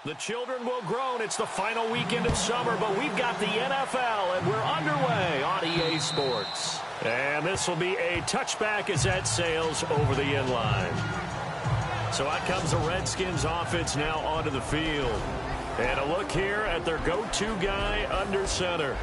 The children will groan. It's the final weekend of summer, but we've got the NFL, and we're underway on EA Sports. And this will be a touchback as that sails over the end line. So out comes the Redskins offense now onto the field. And a look here at their go-to guy under center.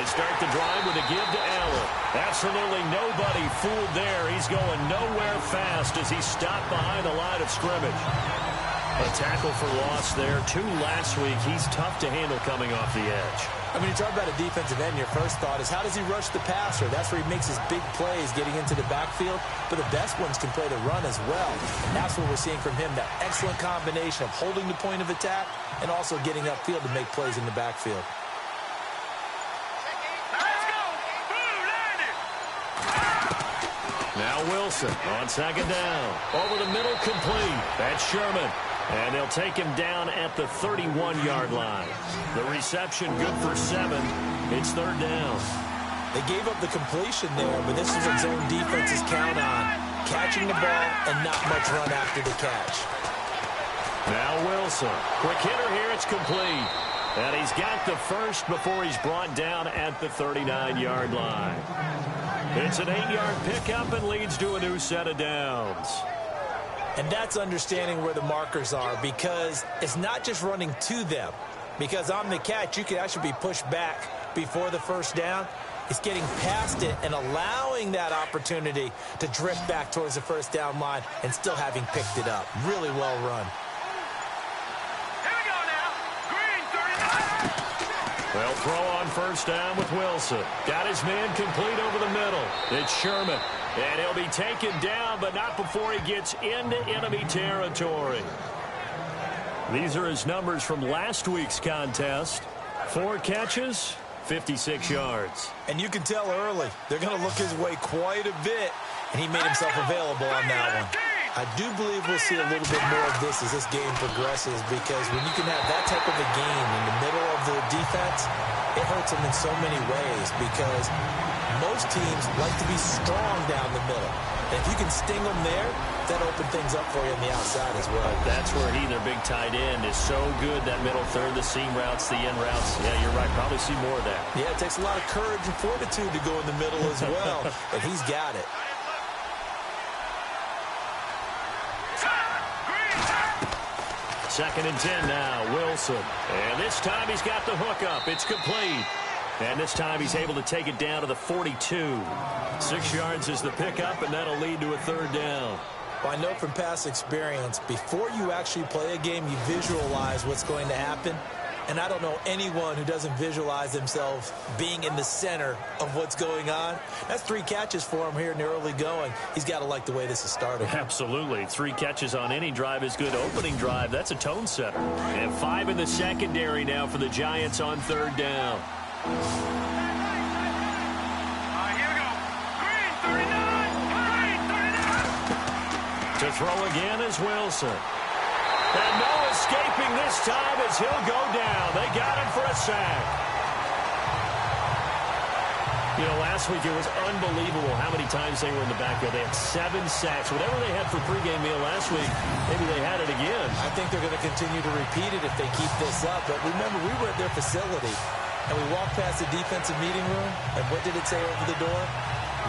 Start the drive with a give to Allen. Absolutely nobody fooled there. He's going nowhere fast as he stopped behind the line of scrimmage. A tackle for loss there. 2 last week. He's tough to handle coming off the edge. I mean, you talk about a defensive end, your first thought is how does he rush the passer? That's where he makes his big plays getting into the backfield. But the best ones can play the run as well. And that's what we're seeing from him, that excellent combination of holding the point of attack and also getting upfield to make plays in the backfield. Now Wilson on second down. Over the middle, complete. That's Sherman. And they'll take him down at the 31-yard line. The reception good for 7. It's third down. They gave up the completion there, but this is what zone defenses count on. Catching the ball and not much run after the catch. Now Wilson. Quick hitter here. It's complete. And he's got the first before he's brought down at the 39-yard line. It's an 8-yard pickup and leads to a new set of downs. And that's understanding where the markers are, because it's not just running to them. Because on the catch, you can actually be pushed back before the first down. It's getting past it and allowing that opportunity to drift back towards the first down line and still having picked it up. Really well run. They'll throw on first down with Wilson. Got his man complete over the middle. It's Sherman. And he'll be taken down, but not before he gets into enemy territory. These are his numbers from last week's contest. 4 catches, 56 yards. And you can tell early, they're going to look his way quite a bit. And he made himself available on that one. I do believe we'll see a little bit more of this as this game progresses, because when you can have that type of a game in the middle of the defense, it hurts them in so many ways, because most teams like to be strong down the middle. And if you can sting them there, that opens things up for you on the outside as well. That's where their big tight end, is so good, that middle third, the seam routes, the end routes. Yeah, you're right. Probably see more of that. Yeah, it takes a lot of courage and fortitude to go in the middle as well, and he's got it. Second and 10 now, Wilson. And this time he's got the hook up. It's complete. And this time he's able to take it down to the 42. 6 yards is the pickup, and that'll lead to a third down. Well, I know from past experience, before you actually play a game, you visualize what's going to happen. And I don't know anyone who doesn't visualize themselves being in the center of what's going on. That's 3 catches for him here in the early going. He's got to like the way this is starting. Absolutely. 3 catches on any drive is good. Opening drive, that's a tone setter. And 5 in the secondary now for the Giants on third down. Here we go. Green, 39. Green, 39. To throw again is Wilson. And no escaping this time as he'll go down. They got him for a sack. You know, last week it was unbelievable how many times they were in the backfield. They had 7 sacks. Whatever they had for pregame meal last week, maybe they had it again. I think they're going to continue to repeat it if they keep this up. But remember, we were at their facility, and we walked past the defensive meeting room, and what did it say over the door?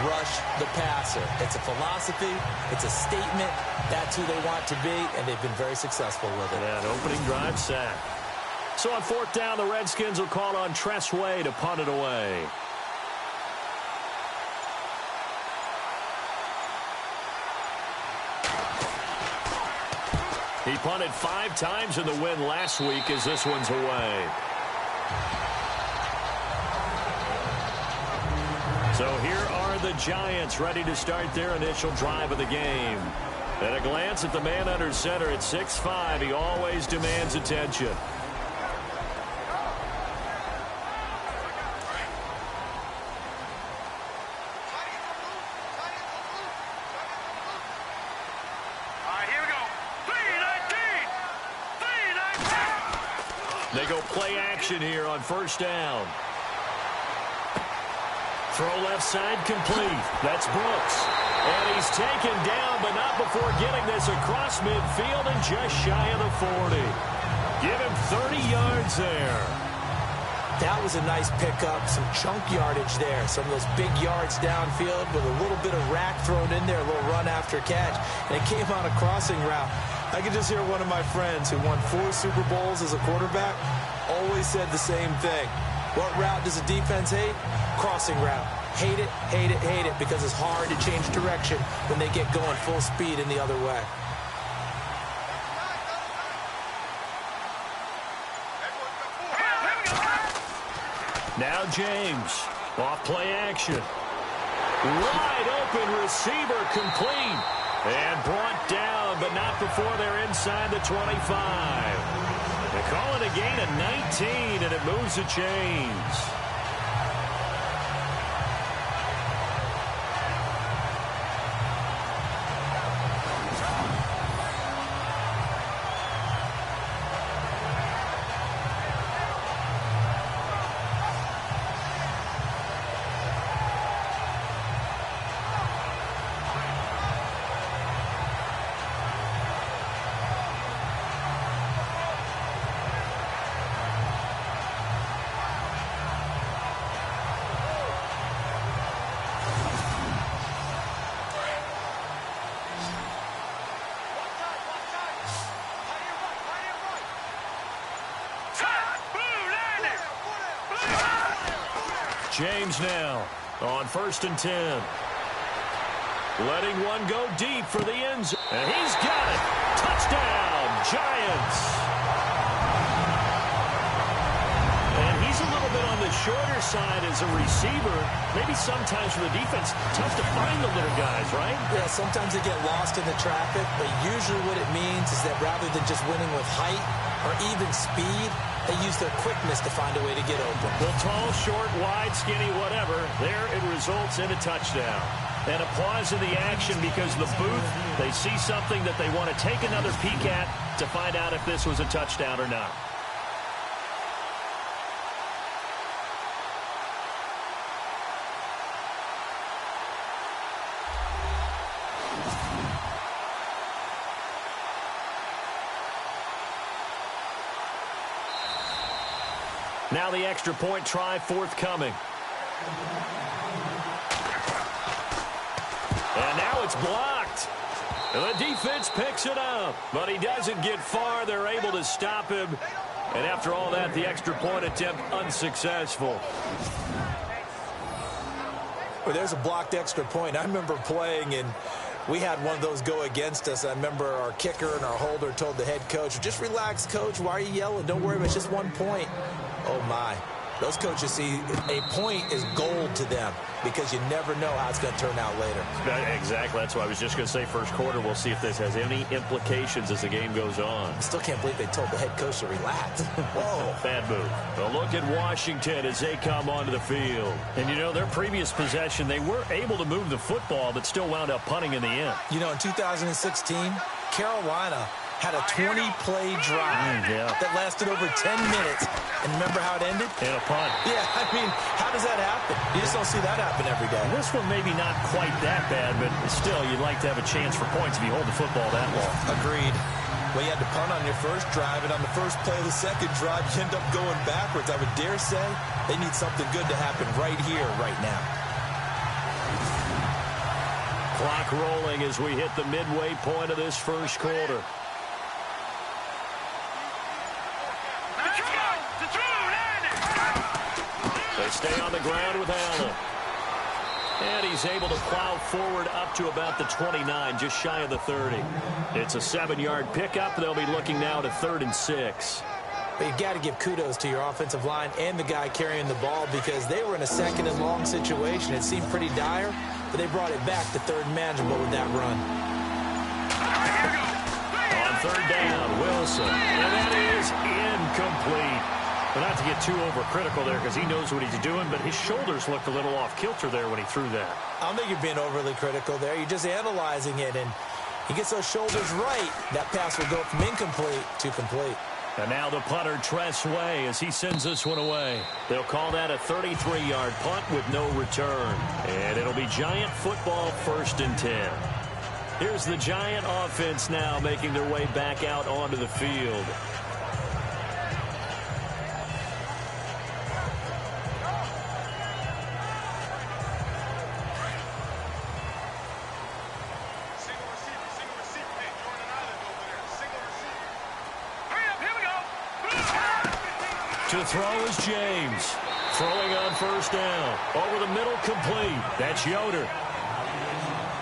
Rush the passer. It's a philosophy. It's a statement. That's who they want to be, and they've been very successful with it. That opening drive sack. So on fourth down, the Redskins will call on Tress Way to punt it away. He punted 5 times in the win last week as this one's away. So here are the Giants ready to start their initial drive of the game. At a glance at the man under center at 6'5", he always demands attention. Here we go. 3, They go play action here on first down. Throw left side complete. That's Brooks. And he's taken down, but not before getting this across midfield and just shy of the 40. Give him 30 yards there. That was a nice pickup, some chunk yardage there. Some of those big yards downfield with a little bit of rack thrown in there, a little run after catch. And it came on a crossing route. I could just hear one of my friends who won 4 Super Bowls as a quarterback always said the same thing. What route does a defense hate? Crossing route. Hate it, hate it, hate it, because it's hard to change direction when they get going full speed in the other way. Now James, off play action. Wide open receiver complete. And brought down, but not before they're inside the 25. They call it a gain of 19, and it moves the chains. James now on 1st and 10. Letting one go deep for the end zone. And he's got it. Touchdown, Giants. And he's a little bit on the shorter side as a receiver. Maybe sometimes for the defense, tough to find the little guys, right? Yeah, sometimes they get lost in the traffic, but usually what it means is that rather than just winning with height or even speed, they use their quickness to find a way to get open. Well, tall, short, wide, skinny, whatever, there it results in a touchdown. And a pause in the action because the booth, they see something that they want to take another peek at to find out if this was a touchdown or not. Now the extra point try forthcoming. And now it's blocked. And the defense picks it up. But he doesn't get far. They're able to stop him. And after all that, the extra point attempt unsuccessful. Well, there's a blocked extra point. I remember playing, and we had one of those go against us. I remember our kicker and our holder told the head coach, just relax, coach. Why are you yelling? Don't worry, it's just 1 point. Oh, my. Those coaches see a point is gold to them because you never know how it's going to turn out later. Exactly. That's why I was just going to say first quarter. We'll see if this has any implications as the game goes on. I still can't believe they told the head coach to relax. Whoa. Bad move. A look at Washington as they come onto the field. And, you know, their previous possession, they were able to move the football but still wound up punting in the end. You know, in 2016, Carolina had a 20-play drive that lasted over 10 minutes. And remember how it ended? In a punt. Yeah, I mean, how does that happen? You just don't see that happen every day. This one maybe not quite that bad, but still, you'd like to have a chance for points if you hold the football that long. Agreed. Well, you had to punt on your first drive, and on the first play of the second drive, you end up going backwards. I would dare say they need something good to happen right here, right now. Clock rolling as we hit the midway point of this first quarter. They stay on the ground with Allen. And he's able to plow forward up to about the 29, just shy of the 30. It's a 7-yard pickup. They'll be looking now to 3rd and 6. But you've got to give kudos to your offensive line and the guy carrying the ball because they were in a 2nd and long situation. It seemed pretty dire, but they brought it back to 3rd and manageable with that run. On 3rd down, Wilson. And that is incomplete. But not to get too overcritical there because he knows what he's doing, but his shoulders looked a little off kilter there when he threw that. I don't think you're being overly critical there. You're just analyzing it, and he gets those shoulders right. That pass will go from incomplete to complete. And now the punter, Tress Way, as he sends this one away. They'll call that a 33-yard punt with no return. And it'll be Giant football 1st and 10. Here's the Giant offense now making their way back out onto the field. To throw is James. Throwing on 1st down. Over the middle, complete. That's Yoder.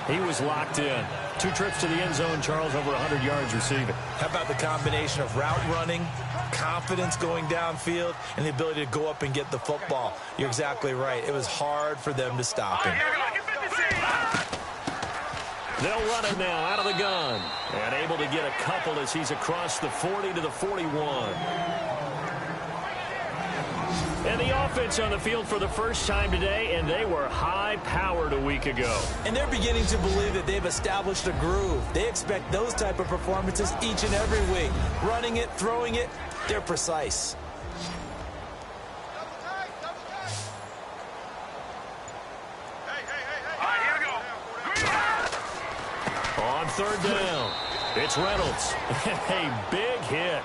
He was locked in. 2 trips to the end zone, Charles, over 100 yards receiving. How about the combination of route running, confidence going downfield, and the ability to go up and get the football? You're exactly right. It was hard for them to stop him. They'll run it now out of the gun. And able to get a couple as he's across the 40 to the 41. And the offense on the field for the first time today, and they were high-powered a week ago. And they're beginning to believe that they've established a groove. They expect those type of performances each and every week. Running it, throwing it, they're precise. On 3rd down, it's Reynolds. A big hit.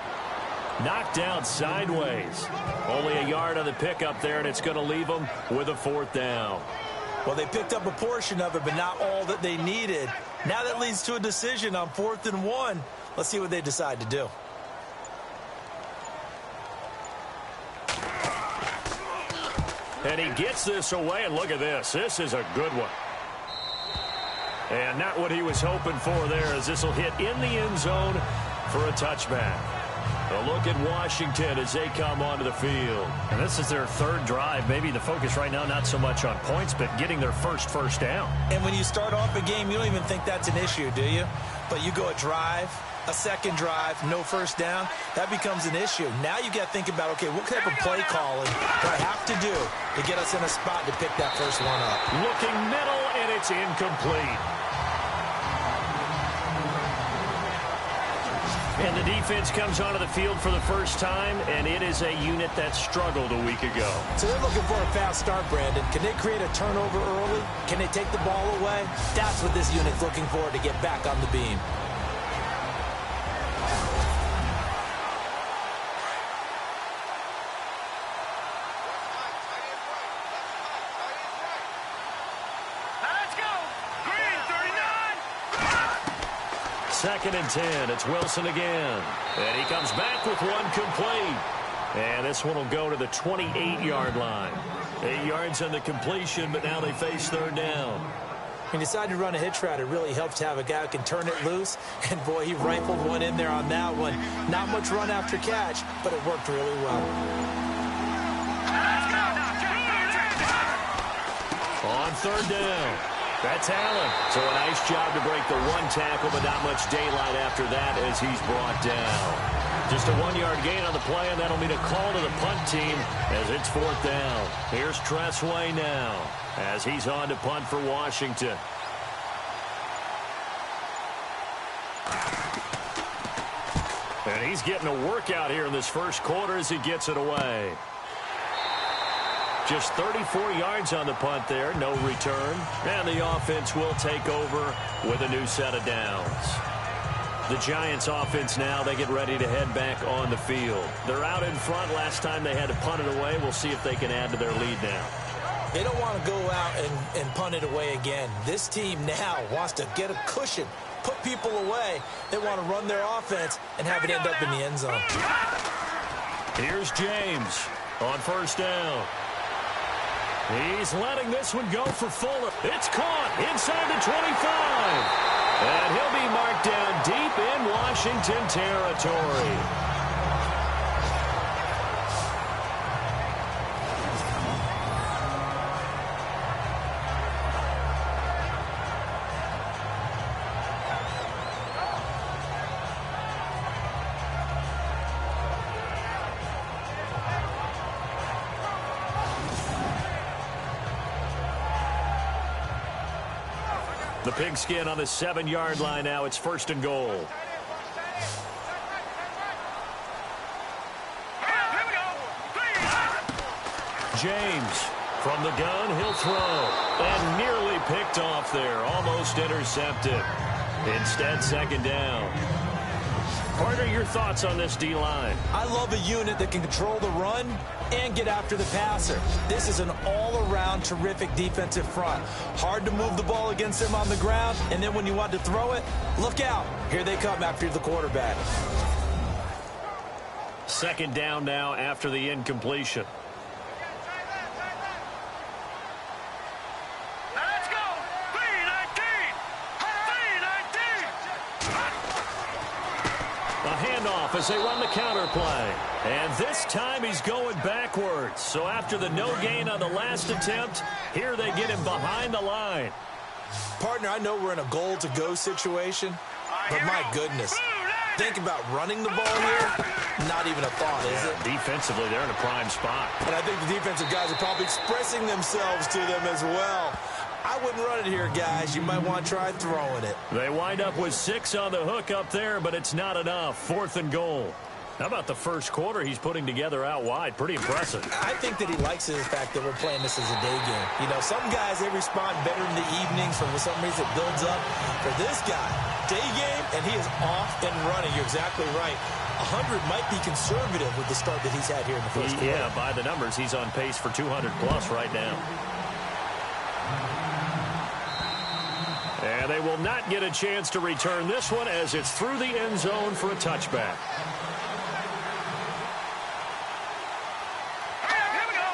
Knocked down sideways. Only a yard on the pickup there, and it's going to leave them with a 4th down. Well, they picked up a portion of it, but not all that they needed. Now that leads to a decision on 4th and 1. Let's see what they decide to do. And he gets this away, and look at this. This is a good one. And not what he was hoping for there, as this will hit in the end zone for a touchback. A look at Washington as they come onto the field. And this is their 3rd drive. Maybe the focus right now not so much on points, but getting their first down. And when you start off a game, you don't even think that's an issue, do you? But you go a drive, a 2nd drive, no 1st down, that becomes an issue. Now you got to think about, okay, what type of play calling do I have to do to get us in a spot to pick that first one up? Looking middle, and it's incomplete. And the defense comes onto the field for the first time, and it is a unit that struggled a week ago. So they're looking for a fast start, Brandon. Can they create a turnover early? Can they take the ball away? That's what this unit's looking for to get back on the beam. Let's go. Green, 39. 2nd and 10. It's Wilson again. And he comes back with one complete. And this one will go to the 28-yard line. 8 yards on the completion, but now they face 3rd down. When you decide to run a hitch route, it really helps to have a guy who can turn it loose. And, boy, he rifled one in there on that one. Not much run after catch, but it worked really well. On 3rd down. That's Allen. So a nice job to break the 1 tackle, but not much daylight after that as he's brought down. Just a 1-yard gain on the play, and that'll mean a call to the punt team as it's 4th down. Here's Tress Way now as he's on to punt for Washington. And he's getting a workout here in this first quarter as he gets it away. Just 34 yards on the punt there, no return. And the offense will take over with a new set of downs. The Giants offense now, they get ready to head back on the field. They're out in front. Last time they had to punt it away. We'll see if they can add to their lead now. They don't want to go out and punt it away again. This team now wants to get a cushion, put people away. They want to run their offense and have it end up in the end zone. Here's James on 1st down. He's letting this one go for Fuller. It's caught inside the 25. And he'll be marked down deep in Washington territory. The pigskin on the 7-yard line now. It's 1st and goal. James. From the gun, he'll throw. And nearly picked off there. Almost intercepted. Instead, second down. Partner, your thoughts on this D-line? I love a unit that can control the run and get after the passer. This is an all-around terrific defensive front. Hard to move the ball against them on the ground, and then when you want to throw it, look out. Here they come after the quarterback. Second down now after the incompletion. Let's go. 3-19. 3-19. A handoff as they run the counter play. And this time he's going backwards. So after the no gain on the last attempt, here they get him behind the line. Partner, I know we're in a goal-to-go situation, but my goodness, think about running the ball here. Not even a thought, is it? Defensively, they're in a prime spot. And I think the defensive guys are probably expressing themselves to them as well. I wouldn't run it here, guys. You might want to try throwing it. They wind up with 6 on the hook up there, but it's not enough. 4th and goal. How about the first quarter he's putting together out wide? Pretty impressive. I think that he likes the fact that we're playing this as a day game. You know, some guys, they respond better in the evenings. For some reason, it builds up. For this guy, day game, and he is off and running. You're exactly right. 100 might be conservative with the start that he's had here in the first quarter. Yeah, by the numbers, he's on pace for 200-plus right now. And they will not get a chance to return this one as it's through the end zone for a touchback. Here we go.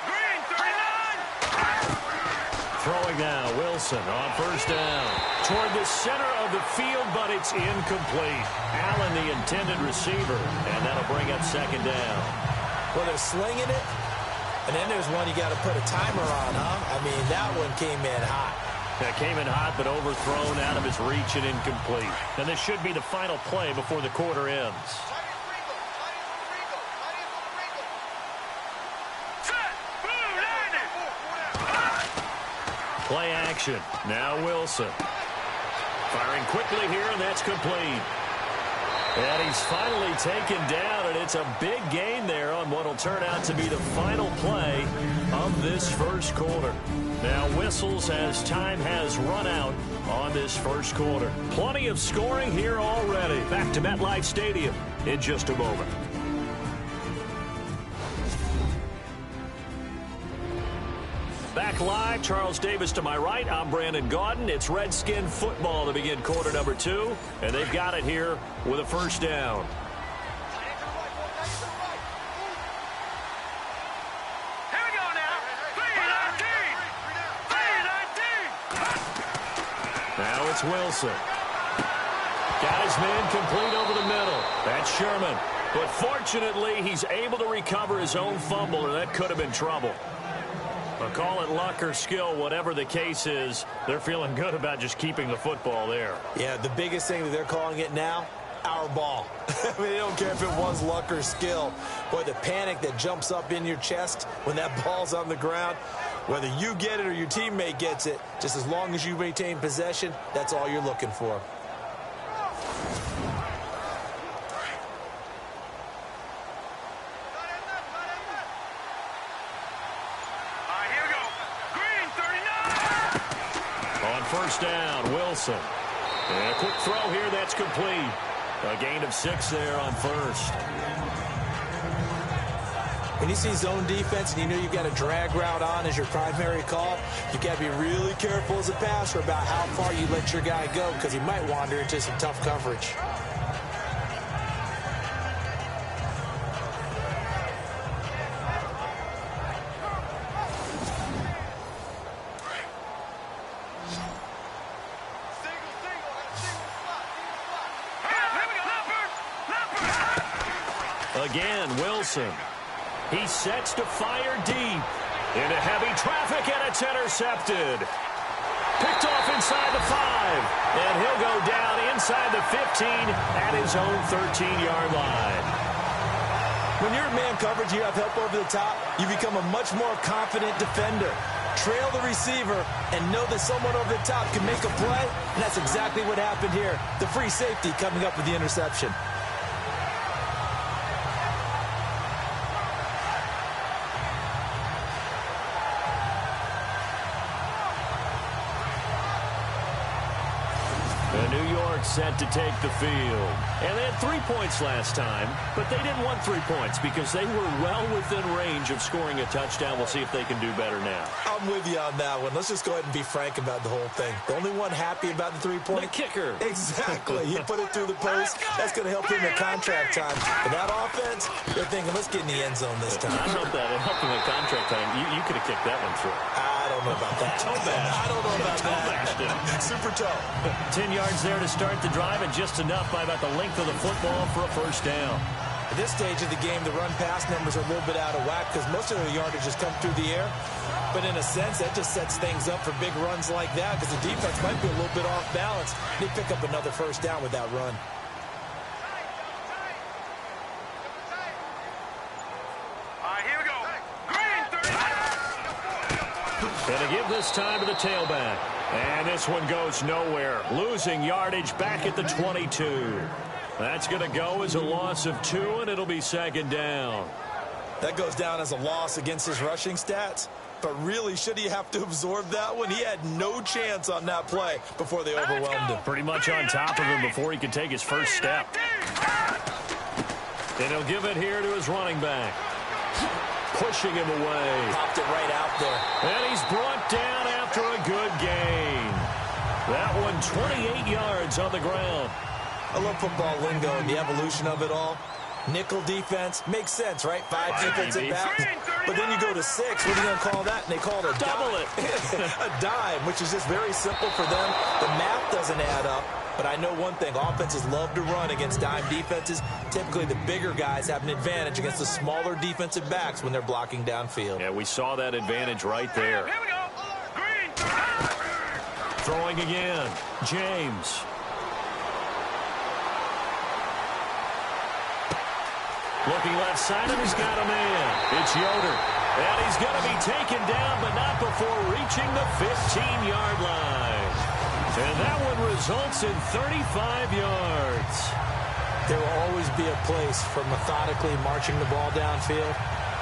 Green 39. Throwing now, Wilson on first down. Toward the center of the field, but it's incomplete. Allen, the intended receiver, and that'll bring up second down. Well, they're slinging it, and then there's one you got to put a timer on, huh? I mean, that one came in hot. That came in hot, but overthrown out of his reach and incomplete. And this should be the final play before the quarter ends. Play action. Now Wilson. Firing quickly here, and that's complete. And he's finally taken down, and it's a big gain there on what will turn out to be the final play of this first quarter. Now whistles as time has run out on this first quarter. Plenty of scoring here already. Back to MetLife Stadium in just a moment. Back live, Charles Davis to my right. I'm Brandon Gaudin. It's Redskin football to begin quarter number 2, and they've got it here with a first down. Here we go now. 3-19. 3-19. Now it's Wilson. Got his man complete over the middle. That's Sherman. But fortunately, he's able to recover his own fumble, or that could have been trouble. But call it luck or skill, whatever the case is, they're feeling good about just keeping the football there. Yeah, the biggest thing that they're calling it now, our ball. I mean, they don't care if it was luck or skill. Boy, the panic that jumps up in your chest when that ball's on the ground, whether you get it or your teammate gets it, just as long as you maintain possession, that's all you're looking for. First down, Wilson. And a quick throw here, that's complete. A gain of 6 there on first. When you see zone defense and you know you've got a drag route on as your primary call, you've got to be really careful as a passer about how far you let your guy go because he might wander into some tough coverage. Again, Wilson. He sets to fire deep. Into heavy traffic, and it's intercepted. Picked off inside the 5. And he'll go down inside the 15 at his own 13-yard line. When you're in man coverage, you have help over the top, you become a much more confident defender. Trail the receiver and know that someone over the top can make a play, and that's exactly what happened here. The free safety coming up with the interception. York set to take the field. And they had 3 points last time, but they didn't want 3 points because they were well within range of scoring a touchdown. We'll see if they can do better now. I'm with you on that one. Let's just go ahead and be frank about the whole thing. The only one happy about the 3-point? The kicker. Exactly. He put it through the post. That's going to help him at contract time. But that offense, they're thinking, let's get in the end zone this time. I don't know if that helped him at contract time. You could have kicked that one through. I don't know about that. I don't know about that. Super toe. 10 yards there to start the drive, and just enough by about the length of the football for a first down. At this stage of the game, the run-pass numbers are a little bit out of whack because most of the yardage has come through the air. But in a sense, that just sets things up for big runs like that because the defense might be a little bit off balance. They pick up another first down with that run. Here we go. Green 30. Going to give this time to the tailback. And this one goes nowhere. Losing yardage back at the 22. That's going to go as a loss of 2, and it'll be second down. That goes down as a loss against his rushing stats. But really, should he have to absorb that one? He had no chance on that play before they overwhelmed him. Pretty much on top of him before he could take his first step. And he'll give it here to his running back. Pushing him away. Popped it right out there. And he's brought down after a good gain. That one 28 yards on the ground. I love football lingo and the evolution of it all. Nickel defense makes sense, right? 5 defensive backs. But then you go to 6. What are you going to call that? And they call it a double dime. it. A dime, which is just very simple for them. The math doesn't add up. But I know one thing. Offenses love to run against dime defenses. Typically, the bigger guys have an advantage against the smaller defensive backs when they're blocking downfield. Yeah, we saw that advantage right there. Here we go. Green 30. Throwing again. James. Looking left side, and he's got a man. It's Yoder. And he's going to be taken down, but not before reaching the 15-yard line. And that one results in 35 yards. There will always be a place for methodically marching the ball downfield.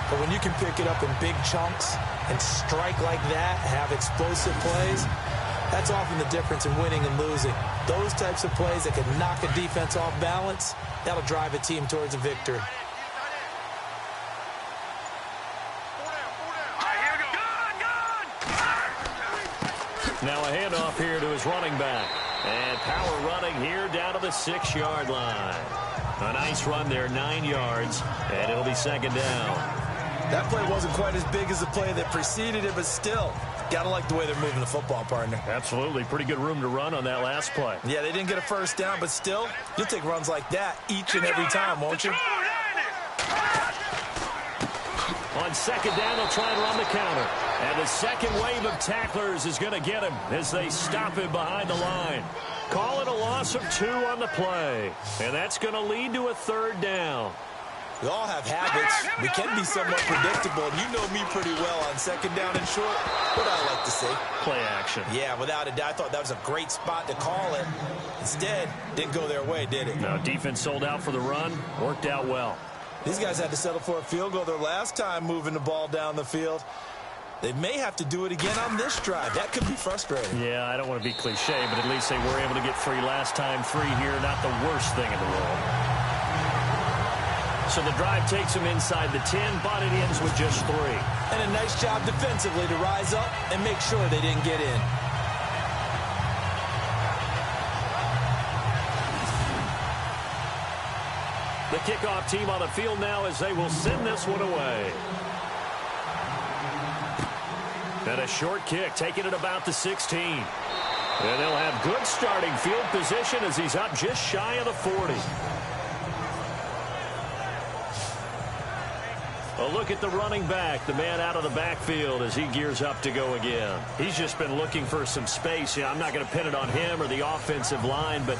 But when you can pick it up in big chunks and strike like that, have explosive plays, that's often the difference in winning and losing. Those types of plays that can knock a defense off balance, that'll drive a team towards a victory. Now a handoff here to his running back. And power running here down to the 6-yard line. A nice run there, 9 yards, and it'll be second down. That play wasn't quite as big as the play that preceded it, but still, gotta like the way they're moving the football, partner. Absolutely. Pretty good room to run on that last play. Yeah, they didn't get a first down, but still, you'll take runs like that each and every time, won't you? On second down, they'll try and run the counter. And the second wave of tacklers is going to get him as they stop him behind the line. Call it a loss of 2 on the play. And that's going to lead to a third down. We all have habits. We can be somewhat predictable, and you know me pretty well on second down and short. What I like to see. Play action. Yeah, without a doubt. I thought that was a great spot to call it. Instead, didn't go their way, did it? No, defense sold out for the run. Worked out well. These guys had to settle for a field goal their last time moving the ball down the field. They may have to do it again on this drive. That could be frustrating. Yeah, I don't want to be cliche, but at least they were able to get 3 last time. 3 here, not the worst thing in the world. So the drive takes them inside the 10, but it ends with just 3. And a nice job defensively to rise up and make sure they didn't get in. The kickoff team on the field now as they will send this one away. And a short kick, taking it about the 16. And they'll have good starting field position as he's up just shy of the 40. A look at the running back, the man out of the backfield as he gears up to go again. He's just been looking for some space. I'm not going to pin it on him or the offensive line, but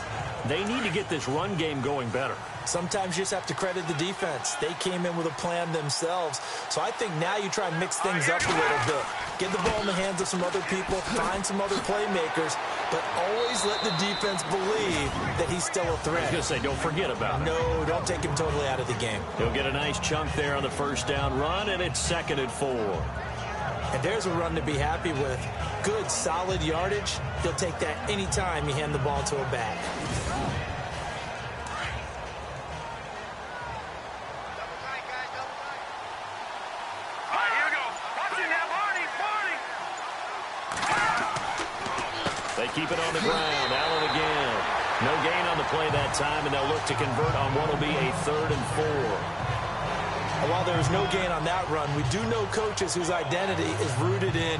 they need to get this run game going better. Sometimes you just have to credit the defense. They came in with a plan themselves. So I think now you try and mix things up a little bit. Get the ball in the hands of some other people, find some other playmakers, but always let the defense believe that he's still a threat. I was going to say, don't forget about him. No, don't take him totally out of the game. He'll get a nice chunk there on the first down run, and it's 2nd and 4. And there's a run to be happy with. Good, solid yardage. He'll take that anytime you hand the ball to a back. keep it on the ground. Allen again. No gain on the play that time, and they'll look to convert on what will be a 3rd and 4. While there was no gain on that run, we do know coaches whose identity is rooted in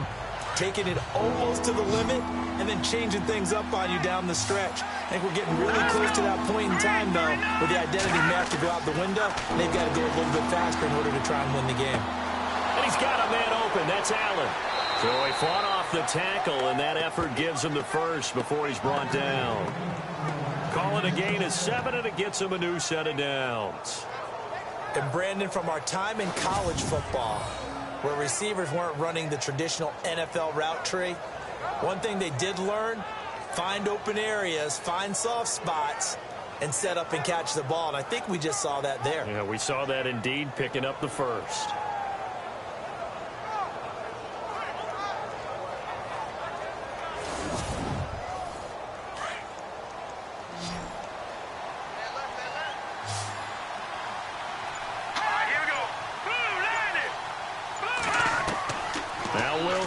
taking it almost to the limit and then changing things up on you down the stretch. I think we're getting really close to that point in time, though, where the identity may have to go out the window, and they've got to go a little bit faster in order to try and win the game. And he's got a man open. That's Allen. So he fought off the tackle, and that effort gives him the first before he's brought down. Call it a gain of 7, and it gets him a new set of downs. And Brandon, from our time in college football, where receivers weren't running the traditional NFL route tree, one thing they did learn, find open areas, find soft spots, and set up and catch the ball. And I think we just saw that there. Yeah, we saw that indeed, picking up the first.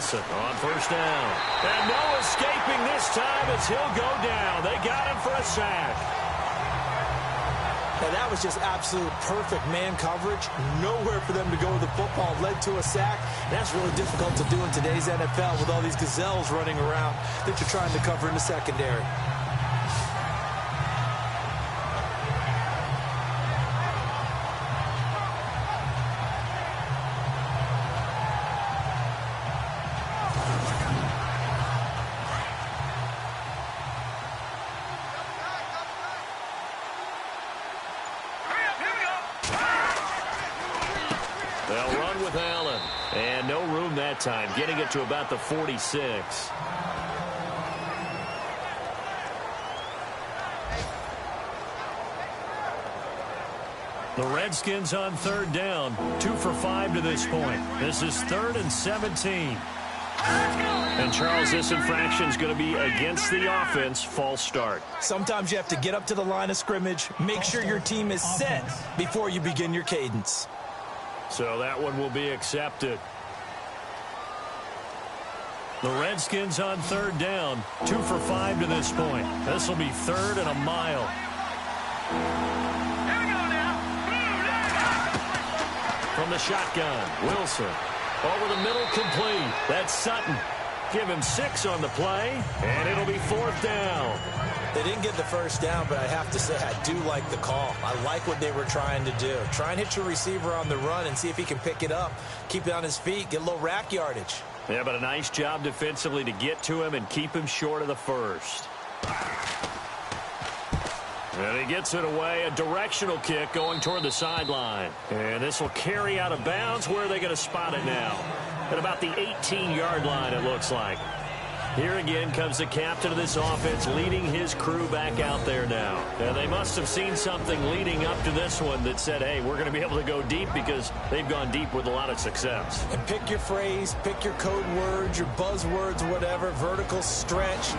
On first down. And no escaping this time as he'll go down. They got him for a sack. Now that was just absolute perfect man coverage. Nowhere for them to go with the football. Led to a sack. That's really difficult to do in today's NFL with all these gazelles running around that you're trying to cover in the secondary. They'll run with Allen. And no room that time, getting it to about the 46. The Redskins on 3rd down. 2 for 5 to this point. This is 3rd and 17. And, Charles, this infraction is going to be against the offense. False start. Sometimes you have to get up to the line of scrimmage, make sure your team is set before you begin your cadence. So that one will be accepted. The Redskins on 3rd down. 2 for 5 to this point. This will be 3rd and a mile. From the shotgun, Wilson. Over the middle, complete. That's Sutton. Give him 6 on the play, and it'll be 4th down. They didn't get the first down, but I have to say I do like the call. I like what they were trying to do. Try and hit your receiver on the run and see if he can pick it up, keep it on his feet, get a little rack yardage. Yeah, but a nice job defensively to get to him and keep him short of the first. And he gets it away, a directional kick going toward the sideline. And this will carry out of bounds. Where are they going to spot it now? At about the 18-yard line, it looks like. Here again comes the captain of this offense leading his crew back out there now. And they must have seen something leading up to this one that said, hey, we're going to be able to go deep because they've gone deep with a lot of success. And pick your phrase, pick your code words, your buzzwords, whatever, vertical stretch,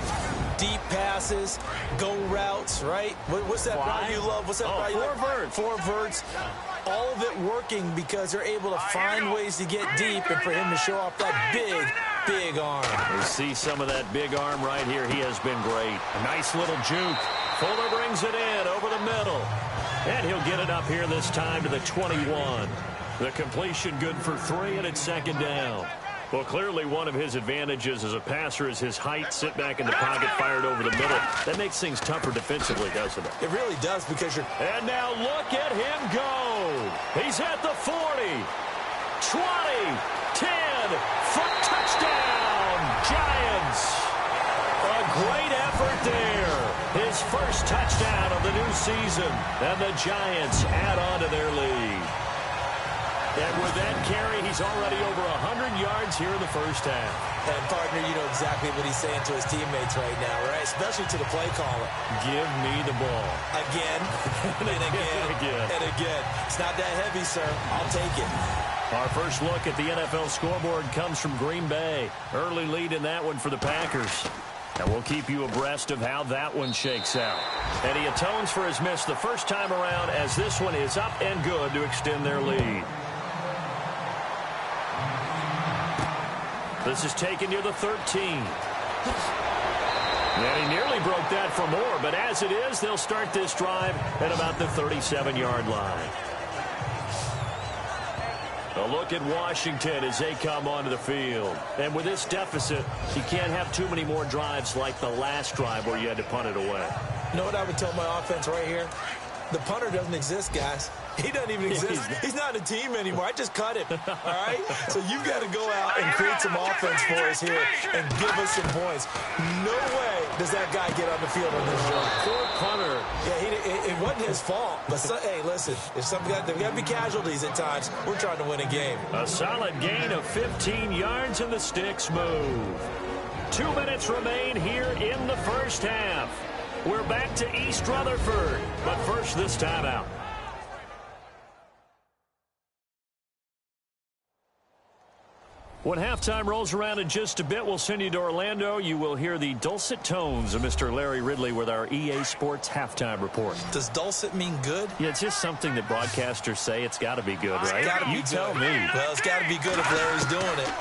deep passes, go routes, right? What's that route you love? What's that route you love? 4 verts. 4 verts. All of it working because they're able to find ways to get deep and for him to show off that big arm. We see some of that big arm right here. He has been great. A nice little juke. Fuller brings it in over the middle. And he'll get it up here this time to the 21. The completion good for 3, and it's 2nd down. Well, clearly one of his advantages as a passer is his height, sit back in the pocket, fired over the middle. That makes things tougher defensively, doesn't it? It really does because you're... And now look at him go. He's at the 40, 20, 10, for touchdown, Giants. A great effort there. His first touchdown of the new season. And the Giants add on to their lead. And with that carry, he's already over 100 yards here in the first half. And, partner, you know exactly what he's saying to his teammates right now, right? Especially to the play caller. Give me the ball. Again, and again, and again. It's not that heavy, sir. I'll take it. Our first look at the NFL scoreboard comes from Green Bay. Early lead in that one for the Packers. And we'll keep you abreast of how that one shakes out. And he atones for his miss the first time around as this one is up and good to extend their lead. This is taken near the 13. And he nearly broke that for more, but as it is, they'll start this drive at about the 37-yard line. A look at Washington as they come onto the field. And with this deficit, you can't have too many more drives like the last drive where you had to punt it away. You know what I would tell my offense right here? The punter doesn't exist, guys. He doesn't even exist. He's not a team anymore. I just cut him, all right? So you've got to go out and create some offense for us here and give us some points. No way does that guy get on the field on this drive. Poor punter. Yeah, it wasn't his fault. But, hey, listen, there's got to be casualties at times. We're trying to win a game. A solid gain of 15 yards and the sticks move. 2 minutes remain here in the first half. We're back to East Rutherford, but first this timeout. When halftime rolls around in just a bit, we'll send you to Orlando. You will hear the dulcet tones of Mr. Larry Ridley with our EA Sports halftime report. Does dulcet mean good? Yeah, it's just something that broadcasters say. It's got to be good, right? You tell me. Well, it's got to be good if Larry's doing it.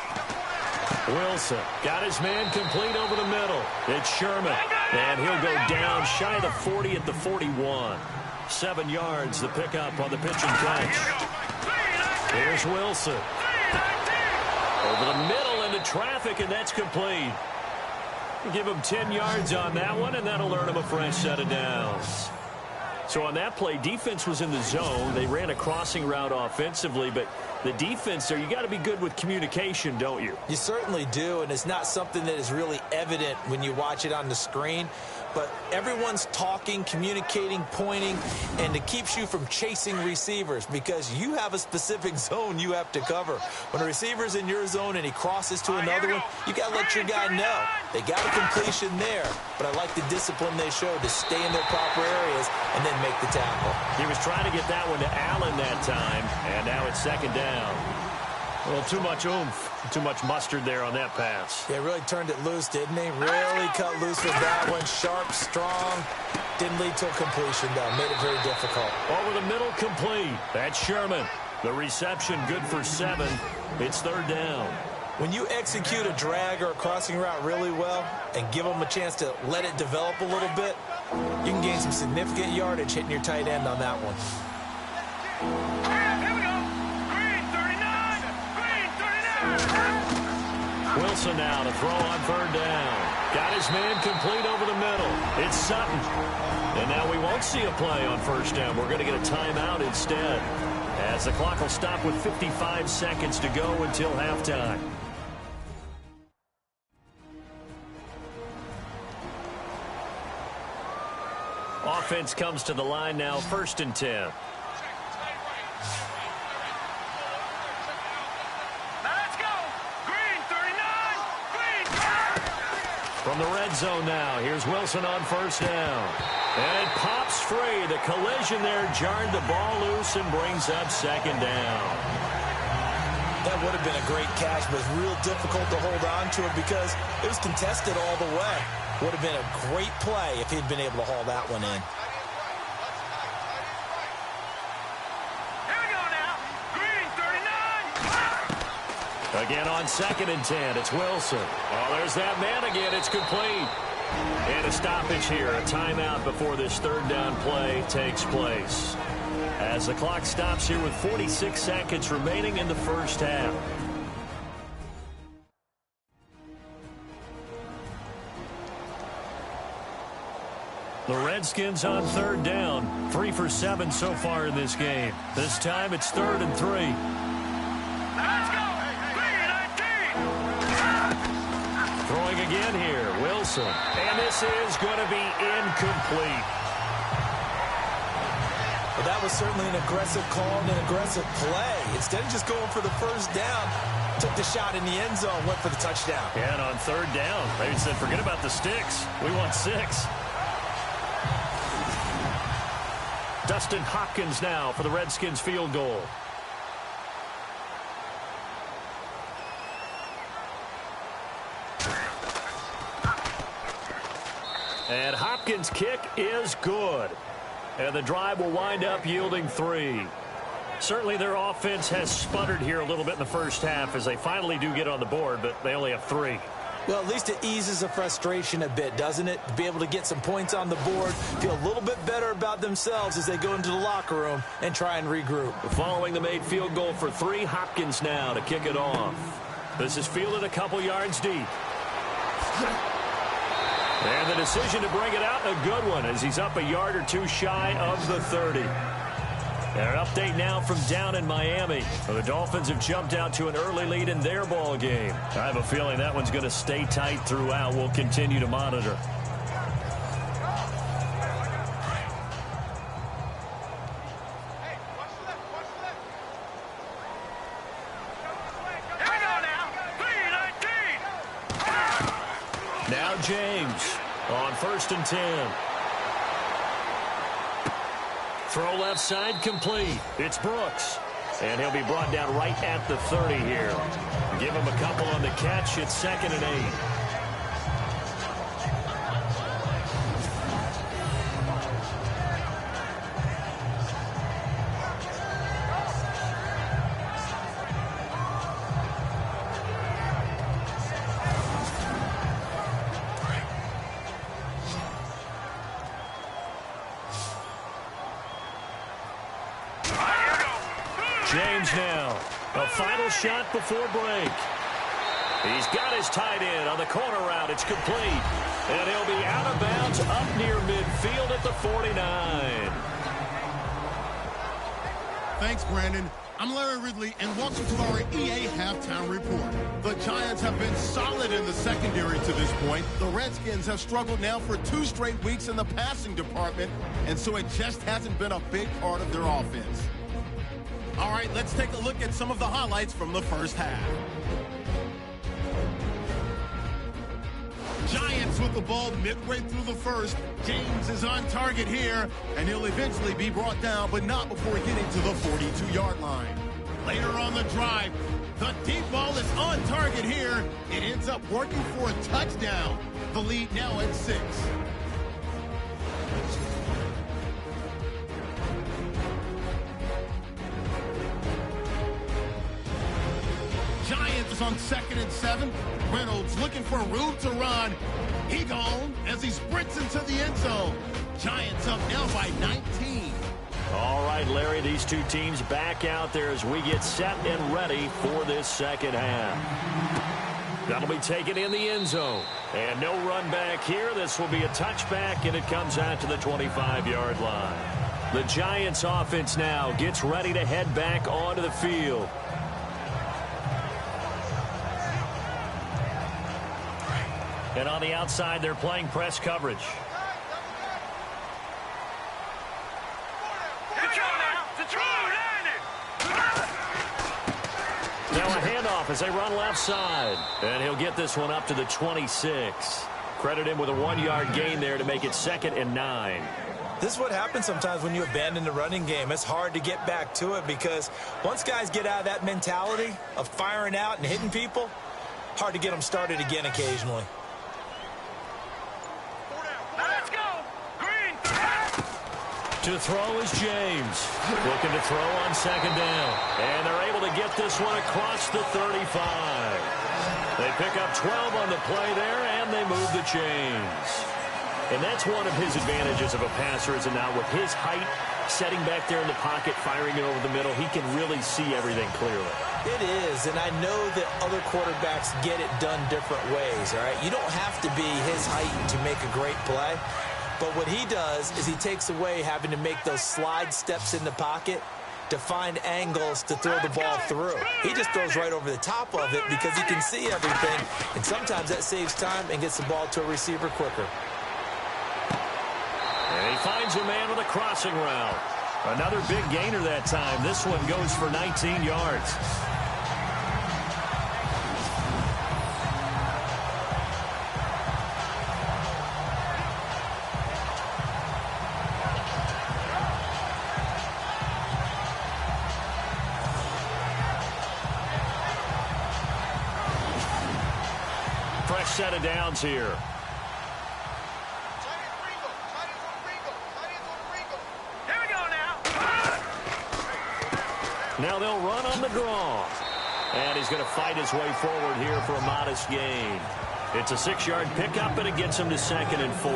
Wilson got his man complete over the middle. It's Sherman, and he'll go down shy of the 40 at the 41. 7 yards, the pickup on the pitch and catch. Here's Wilson. Over the middle into traffic, and that's complete. Give him 10 yards on that one, and that'll earn him a fresh set of downs. So on that play, defense was in the zone. They ran a crossing route offensively, but the defense there, you got to be good with communication, don't you? You certainly do, and it's not something that is really evident when you watch it on the screen. But everyone's talking, communicating, pointing, and it keeps you from chasing receivers because you have a specific zone you have to cover. When a receiver's in your zone and he crosses to another one, you got to let your guy know. They got a completion there, but I like the discipline they showed to stay in their proper areas and then make the tackle. He was trying to get that one to Allen that time, and now it's second down. Well, too much oomph, too much mustard there on that pass. Yeah, really turned it loose, didn't he? Really cut loose with that one. Sharp, strong. Didn't lead to a completion, though. Made it very difficult. Over the middle, complete. That's Sherman. The reception good for 7. It's third down. When you execute a drag or a crossing route really well and give them a chance to let it develop a little bit, you can gain some significant yardage hitting your tight end on that one. Wilson now to throw on third down. Got his man complete over the middle. It's Sutton. And now we won't see a play on first down. We're going to get a timeout instead, as the clock will stop with 55 seconds to go until halftime. Offense comes to the line now, 1st and 10. From the red zone now, here's Wilson on first down. And it pops free. The collision there jarred the ball loose and brings up second down. That would have been a great catch, but it's real difficult to hold on to it because it was contested all the way. Would have been a great play if he'd been able to haul that one in. Again on 2nd and 10, it's Wilson. Oh, there's that man again. It's complete. And a stoppage here, a timeout before this third down play takes place. As the clock stops here with 46 seconds remaining in the first half. The Redskins on third down. 3 for 7 so far in this game. This time it's 3rd and 3. Let's go! Throwing again here, Wilson. And this is going to be incomplete. Well, that was certainly an aggressive call and an aggressive play. Instead of just going for the first down, took the shot in the end zone, went for the touchdown. Yeah, and on third down, they said, forget about the sticks. We want 6. Dustin Hopkins now for the Redskins field goal. And Hopkins' kick is good. And the drive will wind up yielding 3. Certainly their offense has sputtered here a little bit in the first half as they finally do get on the board, but they only have 3. Well, at least it eases the frustration a bit, doesn't it? To be able to get some points on the board, feel a little bit better about themselves as they go into the locker room and try and regroup. Following the made field goal for 3, Hopkins now to kick it off. This is fielded a couple yards deep. And the decision to bring it out, a good one, as he's up a yard or two shy of the 30. An update now from down in Miami. The Dolphins have jumped out to an early lead in their ball game. I have a feeling that one's going to stay tight throughout. We'll continue to monitor. Now James on 1st and 10. Throw left side complete. It's Brooks. And he'll be brought down right at the 30 here. Give him a couple on the catch. It's 2nd and 8. James now. A final shot before break. He's got his tight end on the corner route. It's complete. And he'll be out of bounds up near midfield at the 49. Thanks, Brandon. I'm Larry Ridley, and welcome to our EA Halftime Report. The Giants have been solid in the secondary to this point. The Redskins have struggled now for 2 straight weeks in the passing department, and so it just hasn't been a big part of their offense. All right, let's take a look at some of the highlights from the first half. Giants with the ball midway through the first. James is on target here, and he'll eventually be brought down, but not before getting to the 42-yard line. Later on the drive, the deep ball is on target here. It ends up working for a touchdown. The lead now at 6. Giants on 2nd and 7. Reynolds looking for room to run. He gone as he sprints into the end zone. Giants up now by 19. All right, Larry, these two teams back out there as we get set and ready for this second half. That'll be taken in the end zone. And no run back here. This will be a touchback, and it comes out to the 25-yard line. The Giants offense now gets ready to head back onto the field. And on the outside, they're playing press coverage. Now a handoff as they run left side. And he'll get this one up to the 26. Credit him with a 1-yard gain there to make it 2nd and 9. This is what happens sometimes when you abandon the running game. It's hard to get back to it because once guys get out of that mentality of firing out and hitting people, hard to get them started again occasionally. To throw is James. Looking to throw on 2nd down. And they're able to get this one across the 35. They pick up 12 on the play there, and they move the chains. And that's one of his advantages of a passer, is it not? With his height, setting back there in the pocket, firing it over the middle, he can really see everything clearly. It is, and I know that other quarterbacks get it done different ways, all right? You don't have to be his height to make a great play. But what he does is he takes away having to make those slide steps in the pocket to find angles to throw the ball through. He just throws right over the top of it because he can see everything, and sometimes that saves time and gets the ball to a receiver quicker. And he finds a man with a crossing route. Another big gainer that time. This one goes for 19 yards. Fresh set of downs here. Now they'll run on the draw. And he's going to fight his way forward here for a modest gain. It's a 6-yard pickup, and it gets him to 2nd and 4.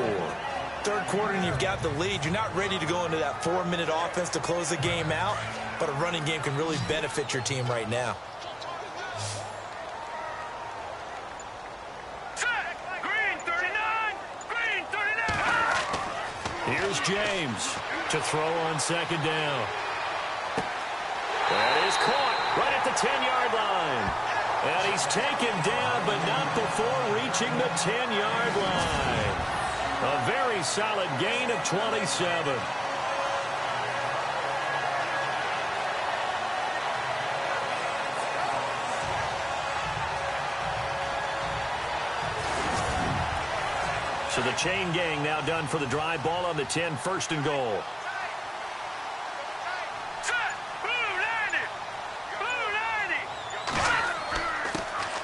Third quarter, and you've got the lead. You're not ready to go into that 4-minute offense to close the game out, but a running game can really benefit your team right now. Green 39! Green 39! Here's James to throw on 2nd down. That is caught right at the 10-yard line. And he's taken down, but not before reaching the 10-yard line. A very solid gain of 27. So the chain gang now done for the drive. Ball on the 10, 1st and goal.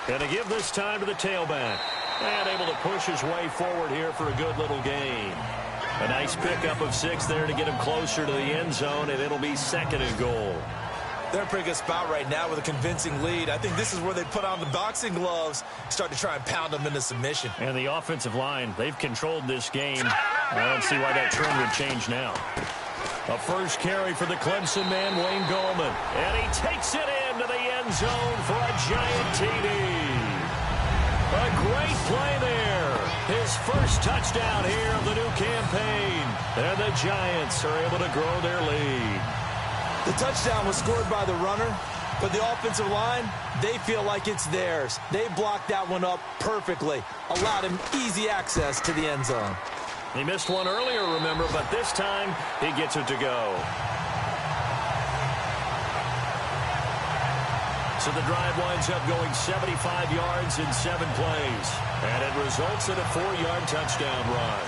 And to give this time to the tailback. And able to push his way forward here for a good little gain. A nice pickup of 6 there to get him closer to the end zone, and it'll be 2nd and goal. They're in a pretty good spot right now with a convincing lead. I think this is where they put on the boxing gloves, start to try and pound them into submission. And the offensive line, they've controlled this game. I don't see why that trend would change now. A first carry for the Clemson man, Wayne Gallman. And he takes it into the end zone for a giant TD. A great play there. His first touchdown here of the new campaign. And the Giants are able to grow their lead. The touchdown was scored by the runner, but the offensive line, they feel like it's theirs. They blocked that one up perfectly, allowed him easy access to the end zone. He missed one earlier, remember, but this time he gets it to go. So the drive winds up going 75 yards in 7 plays. And it results in a 4-yard touchdown run.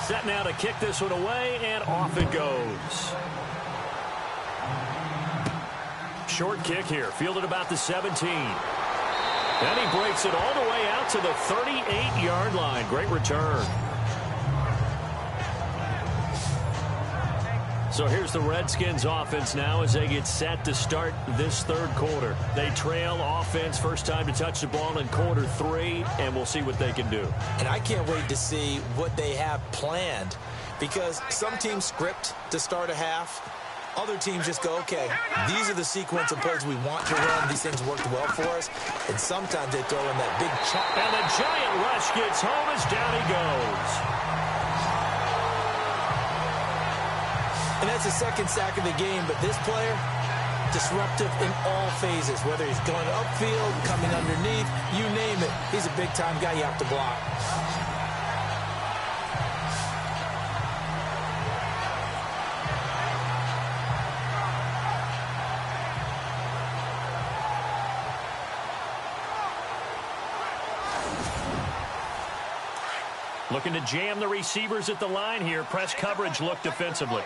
Set now to kick this one away, and off it goes. Short kick here, fielded about the 17. And he breaks it all the way out to the 38-yard line. Great return. So here's the Redskins offense now as they get set to start this third quarter. They trail offense, first time to touch the ball in quarter 3, and we'll see what they can do. And I can't wait to see what they have planned, because some teams script to start a half. Other teams just go, okay, these are the sequence of plays we want to run. These things worked well for us. And sometimes they throw in that big chunk. And the giant rush gets home as down he goes. And that's the second sack of the game, but this player, disruptive in all phases, whether he's going upfield, coming underneath, you name it. He's a big-time guy you have to block. Looking to jam the receivers at the line here. Press coverage look defensively.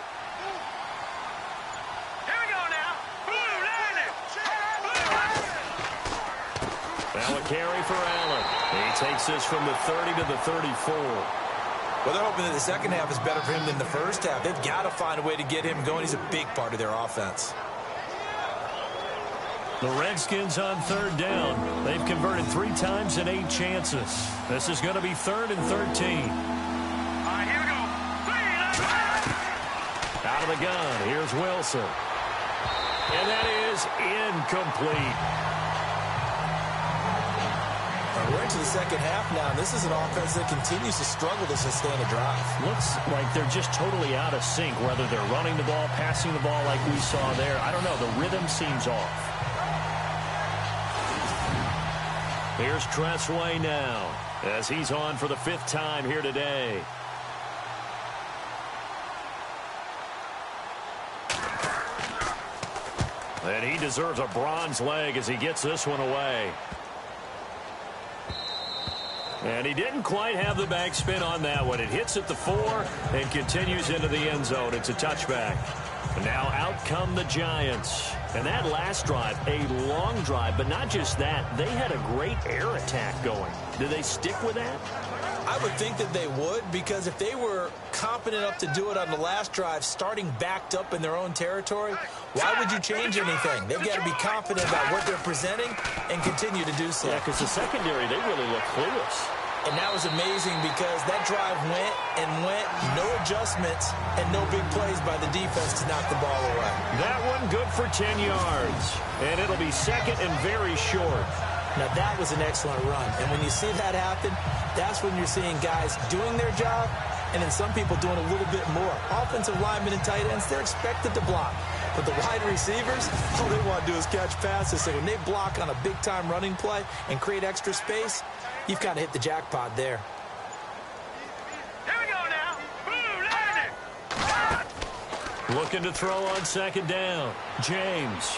Now a carry for Allen. He takes this from the 30 to the 34. Well, they're hoping that the second half is better for him than the first half. They've got to find a way to get him going. He's a big part of their offense. The Redskins on third down. They've converted 3 times in 8 chances. This is going to be 3rd and 13. All right, here we go. Out of the gun, here's Wilson. And that is incomplete. We're into the second half now, and this is an offense that continues to struggle to sustain a drive. Looks like they're just totally out of sync, whether they're running the ball, passing the ball like we saw there. I don't know. The rhythm seems off. Here's Tressway now as he's on for the 5th time here today. And he deserves a bronze leg as he gets this one away. And he didn't quite have the backspin on that one. It hits at the 4 and continues into the end zone. It's a touchback. Now out come the Giants. And that last drive, a long drive, but not just that. They had a great air attack going. Did they stick with that? I would think that they would, because if they were competent enough to do it on the last drive, starting backed up in their own territory, why would you change anything? They've got to be confident about what they're presenting and continue to do so. Yeah, because the secondary, they really look clueless. And that was amazing because that drive went and went, no adjustments, and no big plays by the defense to knock the ball away. That one good for 10 yards. And it'll be second and very short. Now, that was an excellent run. And when you see that happen, that's when you're seeing guys doing their job and then some people doing a little bit more. Offensive linemen and tight ends, they're expected to block. But the wide receivers, all they want to do is catch passes. So when they block on a big-time running play and create extra space, you've kind of hit the jackpot there. Here we go now. Boom, landing. Looking to throw on second down. James.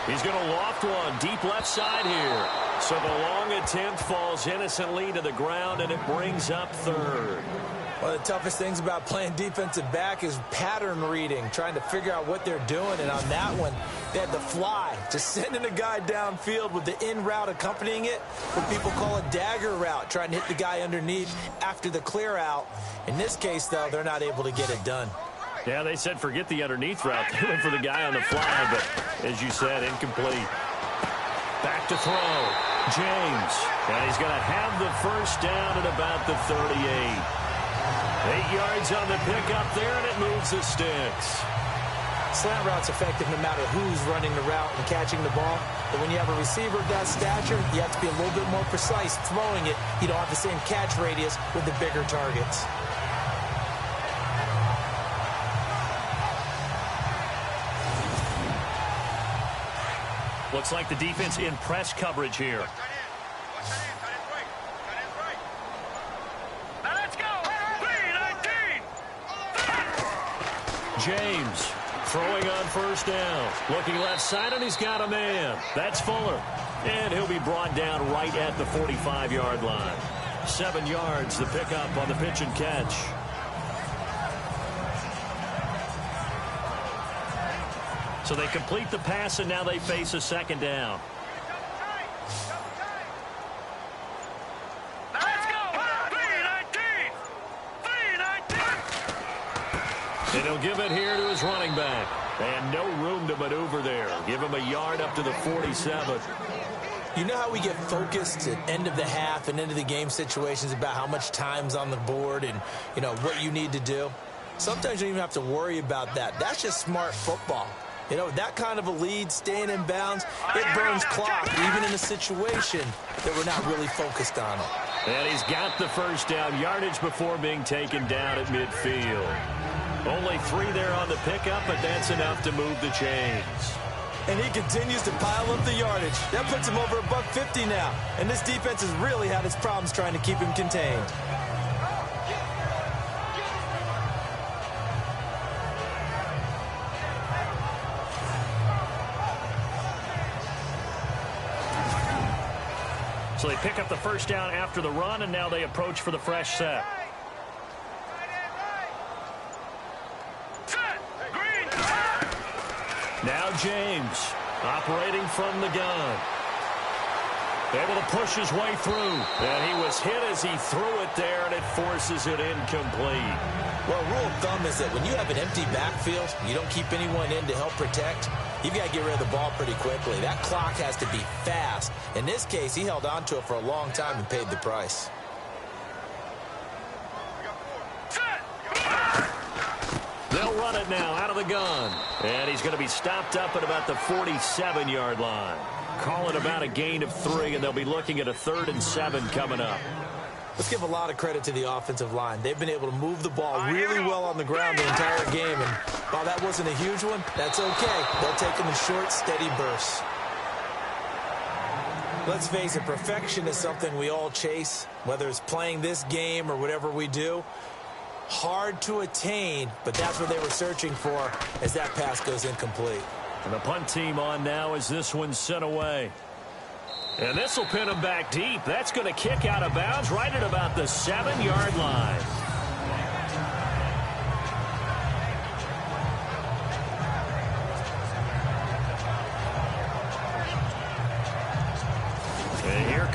He's going to loft one deep left side here. So the long attempt falls innocently to the ground, and it brings up third. One of the toughest things about playing defensive back is pattern reading, trying to figure out what they're doing. And on that one, they had the fly, just sending a guy downfield with the in route accompanying it, what people call a dagger route, trying to hit the guy underneath after the clear out. In this case, though, they're not able to get it done. Yeah, they said forget the underneath route. They went for the guy on the fly, but as you said, incomplete. Back to throw. James. And he's going to have the first down at about the 38. 8 yards on the pickup there, and it moves the sticks. Slant route's effective no matter who's running the route and catching the ball. But when you have a receiver of that stature, you have to be a little bit more precise throwing it. You don't have the same catch radius with the bigger targets. Looks like the defense in press coverage here. Now let's go. 3-19. James throwing on first down. Looking left side, and he's got a man. That's Fuller. And he'll be brought down right at the 45-yard line. 7 yards, the pickup on the pitch and catch. So they complete the pass, and now they face a second down. Now let's go. 3-19. And he'll give it here to his running back. And no room to maneuver there. Give him a yard up to the 47. You know how we get focused at end of the half and end of the game situations about how much time's on the board and, you know, what you need to do? Sometimes you don't even have to worry about that. That's just smart football. You know, that kind of a lead, staying in bounds, it burns clock, even in a situation that we're not really focused on it. And he's got the first down, yardage before being taken down at midfield. Only 3 there on the pickup, but that's enough to move the chains. And he continues to pile up the yardage. That puts him over $150 now. And this defense has really had its problems trying to keep him contained. So they pick up the first down after the run, and now they approach for the fresh set. Now James operating from the gun. Able to push his way through. And he was hit as he threw it there, and it forces it incomplete. Well, rule of thumb is that when you have an empty backfield, you don't keep anyone in to help protect, you've got to get rid of the ball pretty quickly. That clock has to be fast. In this case, he held on to it for a long time and paid the price. They'll run it now out of the gun. And he's going to be stopped up at about the 47-yard line. Call it about a gain of 3, and they'll be looking at a 3rd and 7 coming up. Let's give a lot of credit to the offensive line. They've been able to move the ball really well on the ground the entire game. And while that wasn't a huge one, that's okay. They'll take them in short, steady bursts. Let's face it, perfection is something we all chase, whether it's playing this game or whatever we do. Hard to attain, but that's what they were searching for as that pass goes incomplete. And the punt team on now as this one's sent away. And this will pin him back deep. That's going to kick out of bounds right at about the 7-yard line.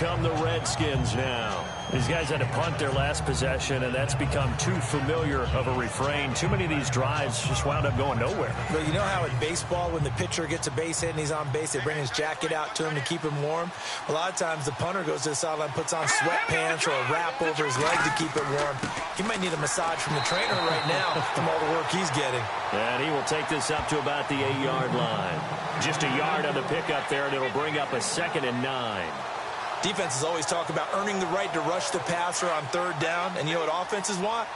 come the Redskins now. These guys had to punt their last possession, and that's become too familiar of a refrain. Too many of these drives just wound up going nowhere. But you know how in baseball, when the pitcher gets a base hit and he's on base, they bring his jacket out to him to keep him warm? A lot of times the punter goes to the sideline, puts on sweatpants or a wrap over his leg to keep it warm. He might need a massage from the trainer right now from all the work he's getting. And he will take this up to about the 8-yard line. Just a yard on the pickup there, and it'll bring up a 2nd and 9. Defenses always talk about earning the right to rush the passer on 3rd down. And you know what offenses want?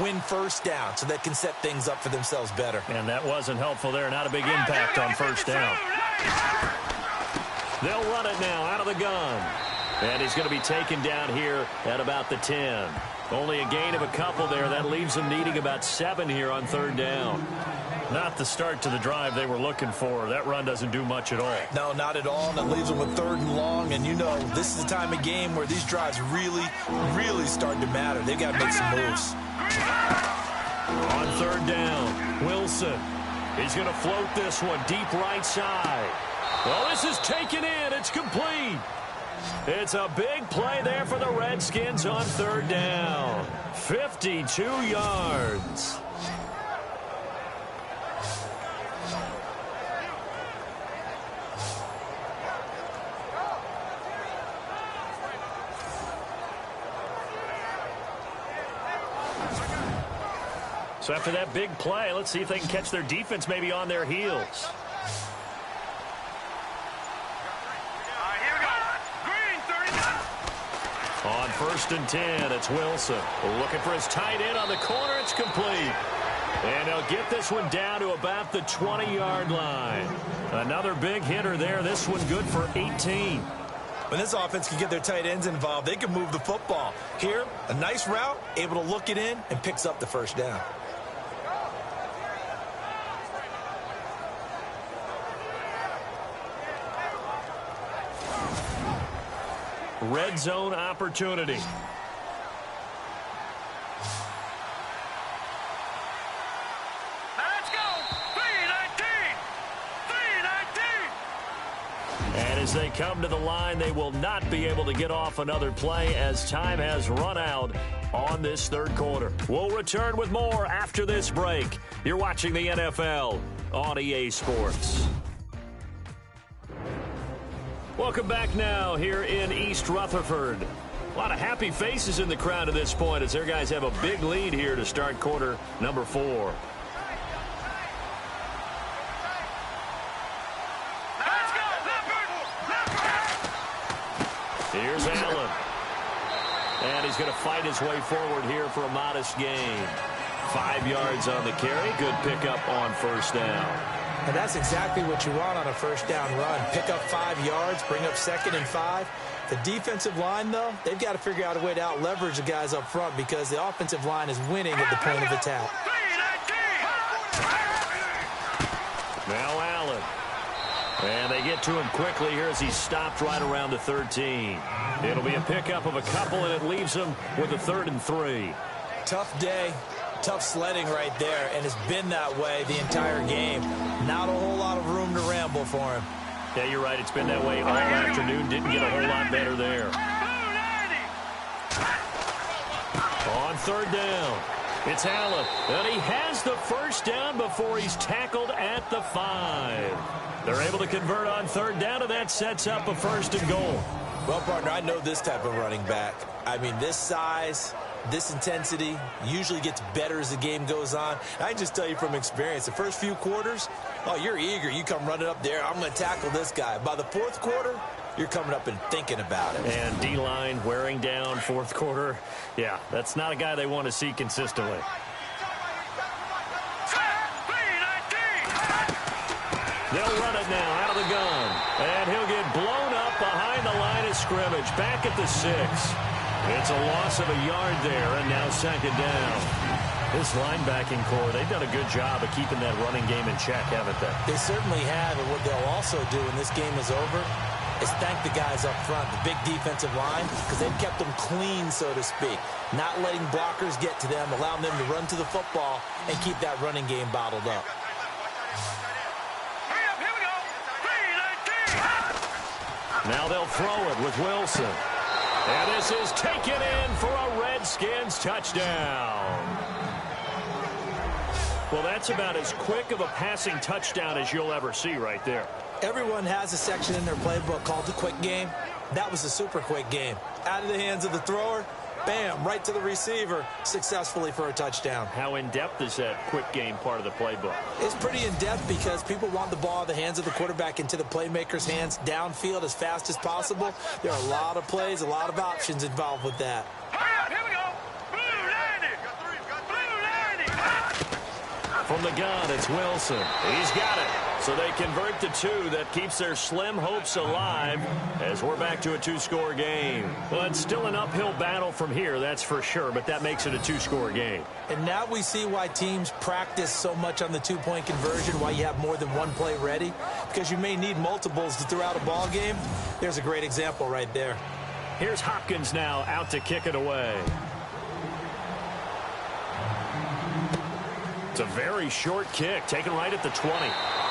Win 1st down so they can set things up for themselves better. And that wasn't helpful there. Not a big impact on 1st down. They'll run it now out of the gun. And he's going to be taken down here at about the 10. Only a gain of a couple there. That leaves them needing about 7 here on 3rd down. Not the start to the drive they were looking for. That run doesn't do much at all. No, not at all. And it leaves them with 3rd and long. And you know, this is the time of game where these drives really, really start to matter. They've got to make some moves. On 3rd down, Wilson. He's going to float this one deep right side. Well, this is taken in. It's complete. It's a big play there for the Redskins on 3rd down. 52 yards. So after that big play, let's see if they can catch their defense maybe on their heels. On 1st and 10, it's Wilson. Looking for his tight end on the corner. It's complete. And he'll get this one down to about the 20-yard line. Another big hitter there. This one good for 18. When this offense can get their tight ends involved, they can move the football. Here, a nice route, able to look it in, and picks up the 1st down. Red zone opportunity. Let's go. 3-19. And as they come to the line, they will not be able to get off another play as time has run out on this 3rd quarter. We'll return with more after this break. You're watching the NFL on EA Sports. Welcome back now here in East Rutherford. A lot of happy faces in the crowd at this point as their guys have a big lead here to start quarter number 4. Here's Allen. And he's going to fight his way forward here for a modest gain. 5 yards on the carry. Good pickup on 1st down. And that's exactly what you want on a 1st down run. Pick up 5 yards, bring up 2nd and 5. The defensive line, though, they've got to figure out a way to out-leverage the guys up front because the offensive line is winning at the point of attack. Now Allen. And they get to him quickly here as he's stopped right around the 13. It'll be a pickup of a couple, and it leaves him with a 3rd and 3. Tough day. Tough sledding right there, and it's been that way the entire game. Not a whole lot of room to ramble for him. Yeah, you're right. It's been that way all afternoon. Didn't get a whole lot better there. On 3rd down, it's Allen. And he has the 1st down before he's tackled at the 5. They're able to convert on 3rd down, and that sets up a 1st and goal. Well, partner, I know this type of running back. I mean, this size, this intensity usually gets better as the game goes on. I can just tell you from experience, the first few quarters, oh, you're eager. You come running up there, I'm going to tackle this guy. By the 4th quarter, you're coming up and thinking about it. And D-line wearing down 4th quarter. Yeah, that's not a guy they want to see consistently. They'll run it now out of the gun. And he'll get blown up behind the line of scrimmage. Back at the 6. It's a loss of a yard there, and now 2nd down. This linebacking core, they've done a good job of keeping that running game in check, haven't they? They certainly have, and what they'll also do when this game is over is thank the guys up front, the big defensive line, because they've kept them clean, so to speak. Not letting blockers get to them, allowing them to run to the football and keep that running game bottled up. Now they'll throw it with Wilson. And this is taken in for a Redskins touchdown. Well, that's about as quick of a passing touchdown as you'll ever see right there. Everyone has a section in their playbook called the quick game. That was a super quick game. Out of the hands of the thrower, bam, right to the receiver, successfully for a touchdown. How in-depth is that quick game part of the playbook? It's pretty in-depth because people want the ball in the hands of the quarterback into the playmaker's hands downfield as fast as possible. There are a lot of plays, a lot of options involved with that. Here we go. Blue landing. Blue landing. From the gun, it's Wilson. He's got it. So they convert the two. That keeps their slim hopes alive as we're back to a two-score game. Well, it's still an uphill battle from here, that's for sure, but that makes it a two-score game. And now we see why teams practice so much on the two-point conversion, why you have more than one play ready, because you may need multiples to throw out a ball game. There's a great example right there. Here's Hopkins now out to kick it away. It's a very short kick, taken right at the 20.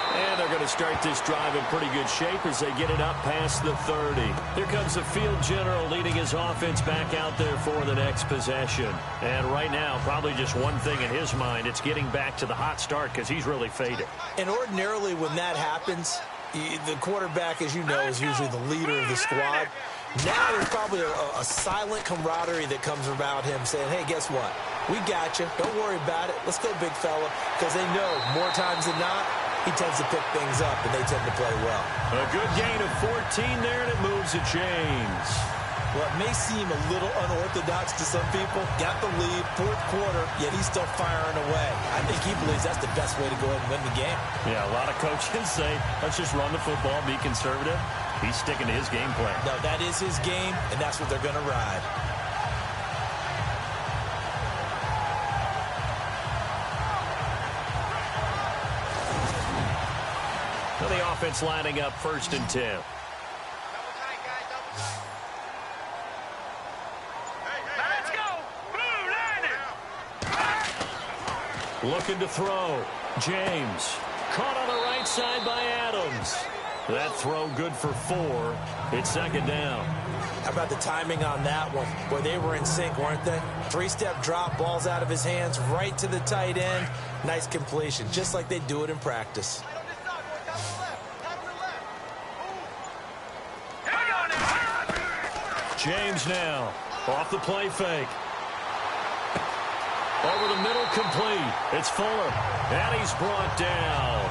And they're going to start this drive in pretty good shape as they get it up past the 30. Here comes the field general leading his offense back out there for the next possession. And right now, probably just one thing in his mind, it's getting back to the hot start because he's really faded. And ordinarily when that happens, the quarterback, as you know, is usually the leader of the squad. Now there's probably a silent camaraderie that comes about him saying, hey, guess what? We got you. Don't worry about it. Let's go, big fella. Because they know more times than not, he tends to pick things up, and they tend to play well. A good gain of 14 there, and it moves to James. Well, it may seem a little unorthodox to some people. Got the lead, fourth quarter, yet he's still firing away. I think he believes that's the best way to go ahead and win the game. Yeah, a lot of coaches say, let's just run the football, be conservative. He's sticking to his game plan. No, that is his game, and that's what they're going to ride. Well, the offense lining up 1st and 10. Let's go. Blue landing. Looking to throw. James. Caught on the right side by Adams. That throw good for 4. It's 2nd down. How about the timing on that one? Boy, they were in sync, weren't they? 3-step drop, ball's out of his hands, right to the tight end. Nice completion, just like they do it in practice. James now. Off the play fake. Over the middle, complete. It's Fuller. And he's brought down.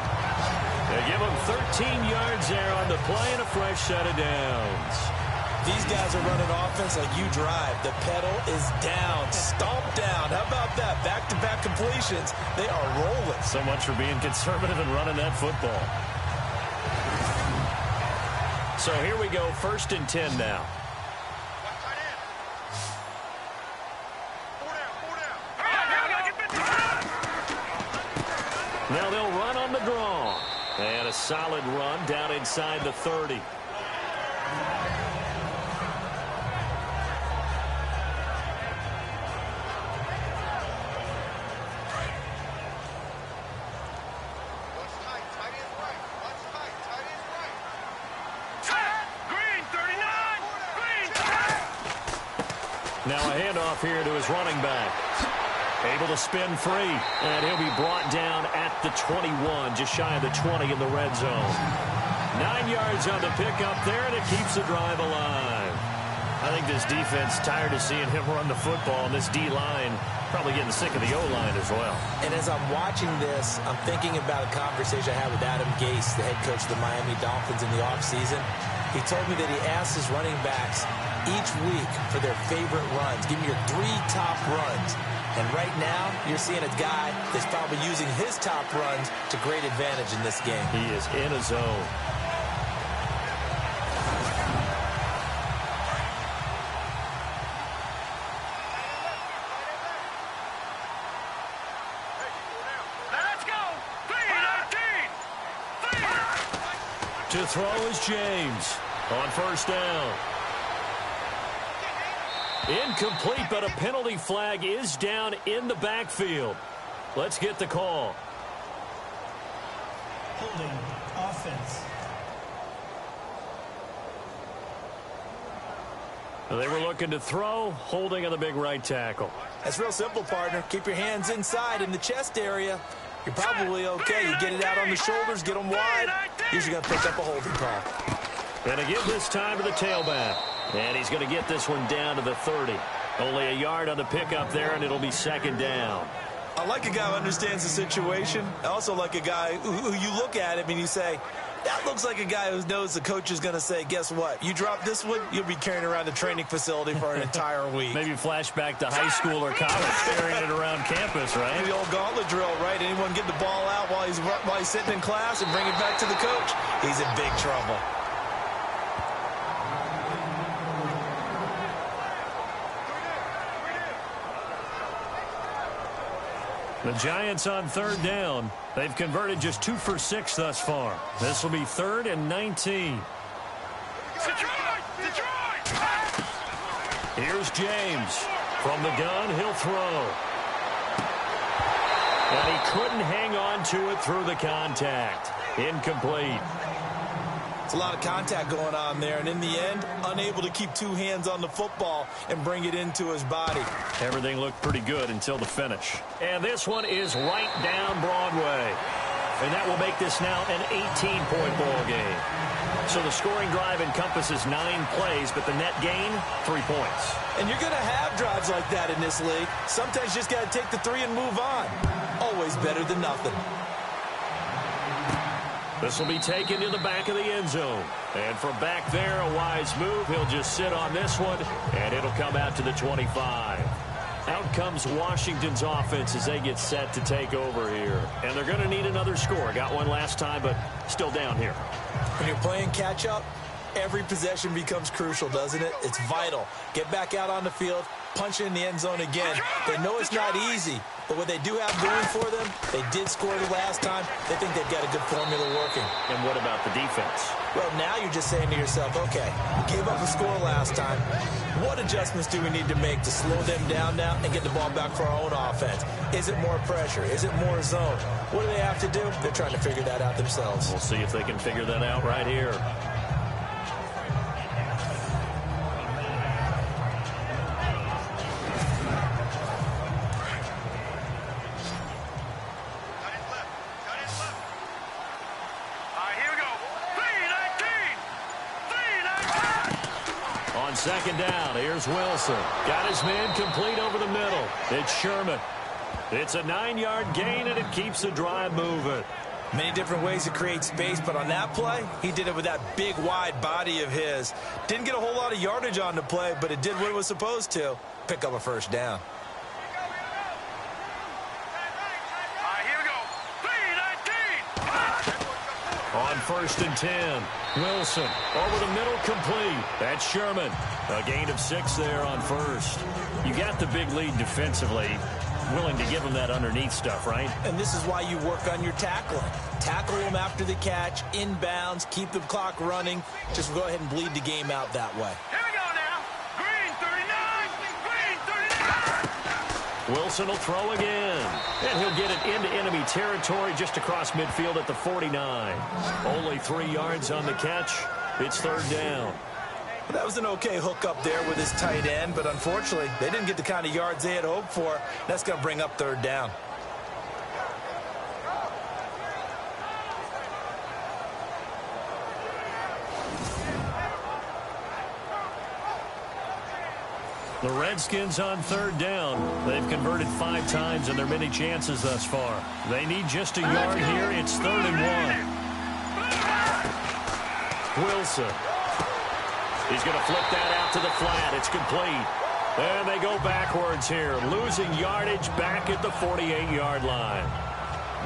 They give him 13 yards there on the play and a fresh set of downs. These guys are running offense like you drive. The pedal is down, stomp down. How about that? Back-to-back completions. They are rolling. So much for being conservative and running that football. So here we go, 1st and 10 now. Now they'll run on the draw. And a solid run down inside the 30. Now a handoff here to his running back. Able to spin free, and he'll be brought down at the 21, just shy of the 20 in the red zone. 9 yards on the pickup there, and it keeps the drive alive. I think this defense tired of seeing him run the football, and this D-line probably getting sick of the O-line as well. And as I'm watching this, I'm thinking about a conversation I had with Adam Gase, the head coach of the Miami Dolphins in the offseason. He told me that he asked his running backs each week for their favorite runs. Give me your 3 top runs. And right now, you're seeing a guy that's probably using his top runs to great advantage in this game. He is in a zone. Let's go. 3-19. To throw is James on 1st down. Incomplete, but a penalty flag is down in the backfield. Let's get the call. Holding offense. They were looking to throw, holding on the big right tackle. That's real simple, partner. Keep your hands inside in the chest area. You're probably okay. You get it out on the shoulders, get them wide. Usually going to pick up a holding call. Going to give this time to the tailback. And he's going to get this one down to the 30. Only a yard on the pickup there, and it'll be second down. I like a guy who understands the situation. I also like a guy who you look at him and you say, that looks like a guy who knows the coach is going to say, guess what? You drop this one, you'll be carrying around the training facility for an entire week. Maybe flashback to high school or college, carrying it around campus, right? The old gauntlet drill, right? Anyone get the ball out while he's sitting in class and bring it back to the coach? He's in big trouble. The Giants on third down. They've converted just 2 for 6 thus far. This will be 3rd and 19. Here's James. From the gun, he'll throw. And he couldn't hang on to it through the contact. Incomplete. It's a lot of contact going on there, and in the end, unable to keep 2 hands on the football and bring it into his body. Everything looked pretty good until the finish. And this one is right down Broadway. And that will make this now an 18-point ball game. So the scoring drive encompasses 9 plays, but the net gain, 3 points. And you're going to have drives like that in this league. Sometimes you just got to take the 3 and move on. Always better than nothing. This will be taken to the back of the end zone. And from back there, a wise move. He'll just sit on this one, and it'll come out to the 25. Out comes Washington's offense as they get set to take over here. And they're going to need another score. Got one last time, but still down here. When you're playing catch-up, every possession becomes crucial, doesn't it? It's vital. Get back out on the field, punch it in the end zone again. They know it's not easy, but what they do have going for them, they did score the last time. They think they've got a good formula working. And what about the defense? Well, now you're just saying to yourself, okay, we gave up a score last time. What adjustments do we need to make to slow them down now and get the ball back for our own offense? Is it more pressure? Is it more zone? What do they have to do? They're trying to figure that out themselves. We'll see if they can figure that out right here. Second down, here's Wilson. Got his man complete over the middle. It's Sherman. It's a 9-yard gain, and it keeps the drive moving. Many different ways to create space, but on that play, he did it with that big, wide body of his. Didn't get a whole lot of yardage on the play, but it did what it was supposed to. Pick up a first down. On 1st and 10, Wilson over the middle, complete. That's Sherman. A gain of 6 there on 1st. You got the big lead defensively. Willing to give them that underneath stuff, right? And this is why you work on your tackling. Tackle them after the catch, inbounds, keep the clock running. Just go ahead and bleed the game out that way. Here we go now. Green 39. Green 39. Wilson will throw again. And he'll get it into enemy territory just across midfield at the 49. Only 3 yards on the catch. It's 3rd down. That was an okay hook up there with his tight end, but unfortunately, they didn't get the kind of yards they had hoped for. That's going to bring up 3rd down. The Redskins on 3rd down. They've converted 5 times in their many chances thus far. They need just a yard here. It's 3rd and 1. Wilson. He's going to flip that out to the flat. It's complete. And they go backwards here, losing yardage back at the 48-yard line.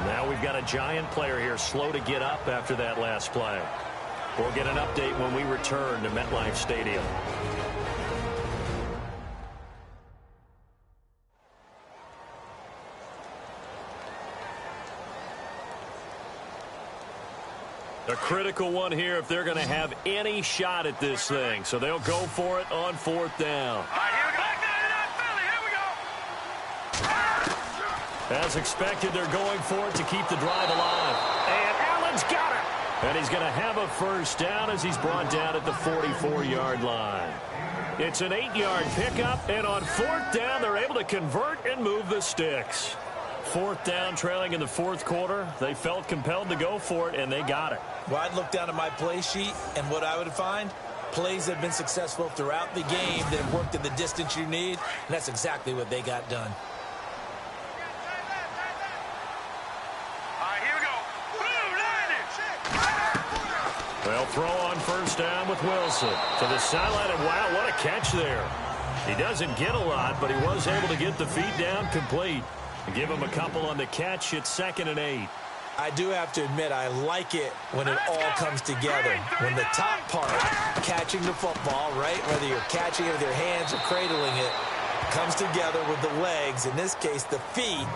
Now we've got a Giant player here slow to get up after that last play. We'll get an update when we return to MetLife Stadium. A critical one here if they're going to have any shot at this thing. So they'll go for it on 4th down. All right, here we go. Philly, here we go. As expected, they're going for it to keep the drive alive. And Allen's got it. And he's going to have a first down as he's brought down at the 44-yard line. It's an 8-yard pickup, and on 4th down, they're able to convert and move the sticks. 4th down, trailing in the 4th quarter. They felt compelled to go for it, and they got it. Well, I'd look down at my play sheet, and what I would find, plays that have been successful throughout the game that have worked in the distance you need, and that's exactly what they got done. All right, here we go. Blue, line it. Well, throw on first down with Wilson to the sideline, and wow, what a catch there. He doesn't get a lot, but he was able to get the feet down complete. Give him a couple on the catch. It's 2nd and 8. I do have to admit, I like it when it all comes together. When the top part, catching the football, right, whether you're catching it with your hands or cradling it, comes together with the legs, in this case the feet,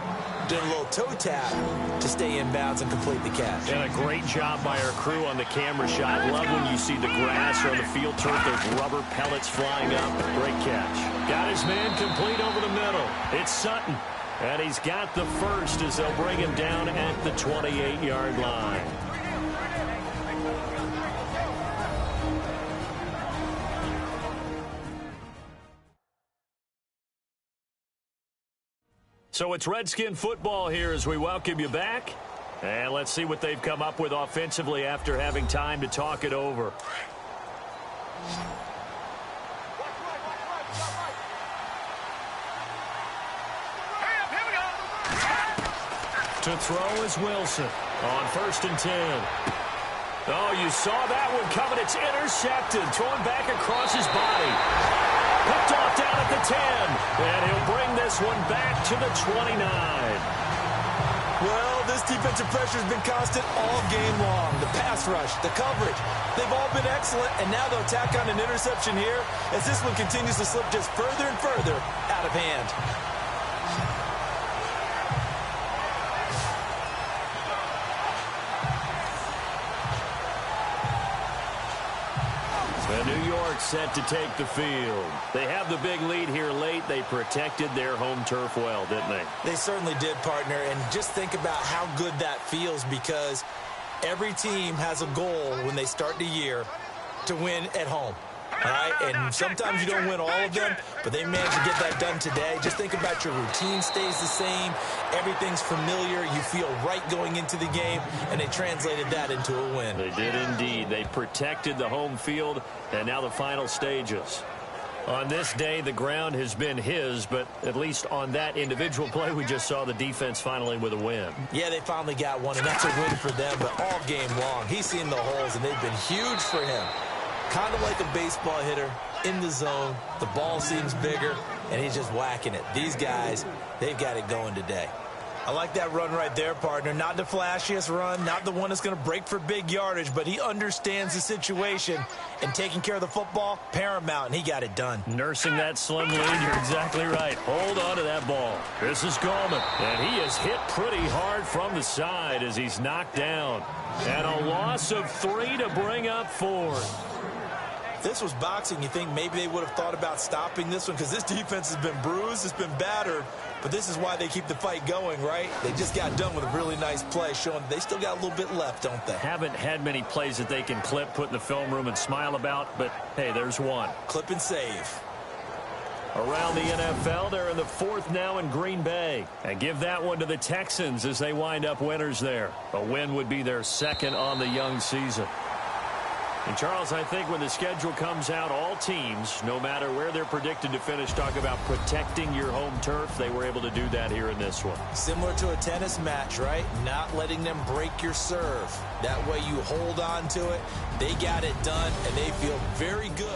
doing a little toe tap to stay in bounds and complete the catch. And a great job by our crew on the camera shot. Love when you see the grass or the field turf, those rubber pellets flying up. Great catch. Got his man complete over the middle. It's Sutton. And he's got the first as they'll bring him down at the 28-yard line. So it's Redskin football here as we welcome you back. And let's see what they've come up with offensively after having time to talk it over. To throw is Wilson on 1st and 10. Oh, you saw that one coming. It's intercepted. Thrown back across his body. Picked off down at the 10. And he'll bring this one back to the 29. Well, this defensive pressure has been constant all game long. The pass rush, the coverage, they've all been excellent. And now they'll tack on an interception here as this one continues to slip just further and further out of hand. New York set to take the field. They have the big lead here late. They protected their home turf well, didn't they? They certainly did, partner. And just think about how good that feels, because every team has a goal when they start the year to win at home. All right, and sometimes you don't win all of them, but they managed to get that done today. Just think about your routine stays the same. Everything's familiar. You feel right going into the game, and they translated that into a win. They did indeed. They protected the home field, and now the final stages. On this day, the ground has been his, but at least on that individual play, we just saw the defense finally with a win. Yeah, they finally got one, and that's a win for them, but all game long, he's seen the holes, and they've been huge for him. Kind of like a baseball hitter in the zone. The ball seems bigger, and he's just whacking it. These guys, they've got it going today. I like that run right there, partner. Not the flashiest run, not the one that's going to break for big yardage, but he understands the situation, and taking care of the football, paramount, and he got it done. Nursing that slim lead, you're exactly right. Hold on to that ball. This is Gallman, and he is hit pretty hard from the side as he's knocked down. And a loss of 3 to bring up 4th. If this was boxing, you think maybe they would have thought about stopping this one, because this defense has been bruised, it's been battered, but this is why they keep the fight going, right? They just got done with a really nice play, showing they still got a little bit left, don't they? Haven't had many plays that they can clip, put in the film room and smile about, but hey, there's one. Clip and save. Around the NFL, they're in the 4th now in Green Bay. And give that one to the Texans as they wind up winners there. A win would be their 2nd on the young season. And, Charles, I think when the schedule comes out, all teams, no matter where they're predicted to finish, talk about protecting your home turf. They were able to do that here in this one. Similar to a tennis match, right? Not letting them break your serve. That way you hold on to it. They got it done, and they feel very good.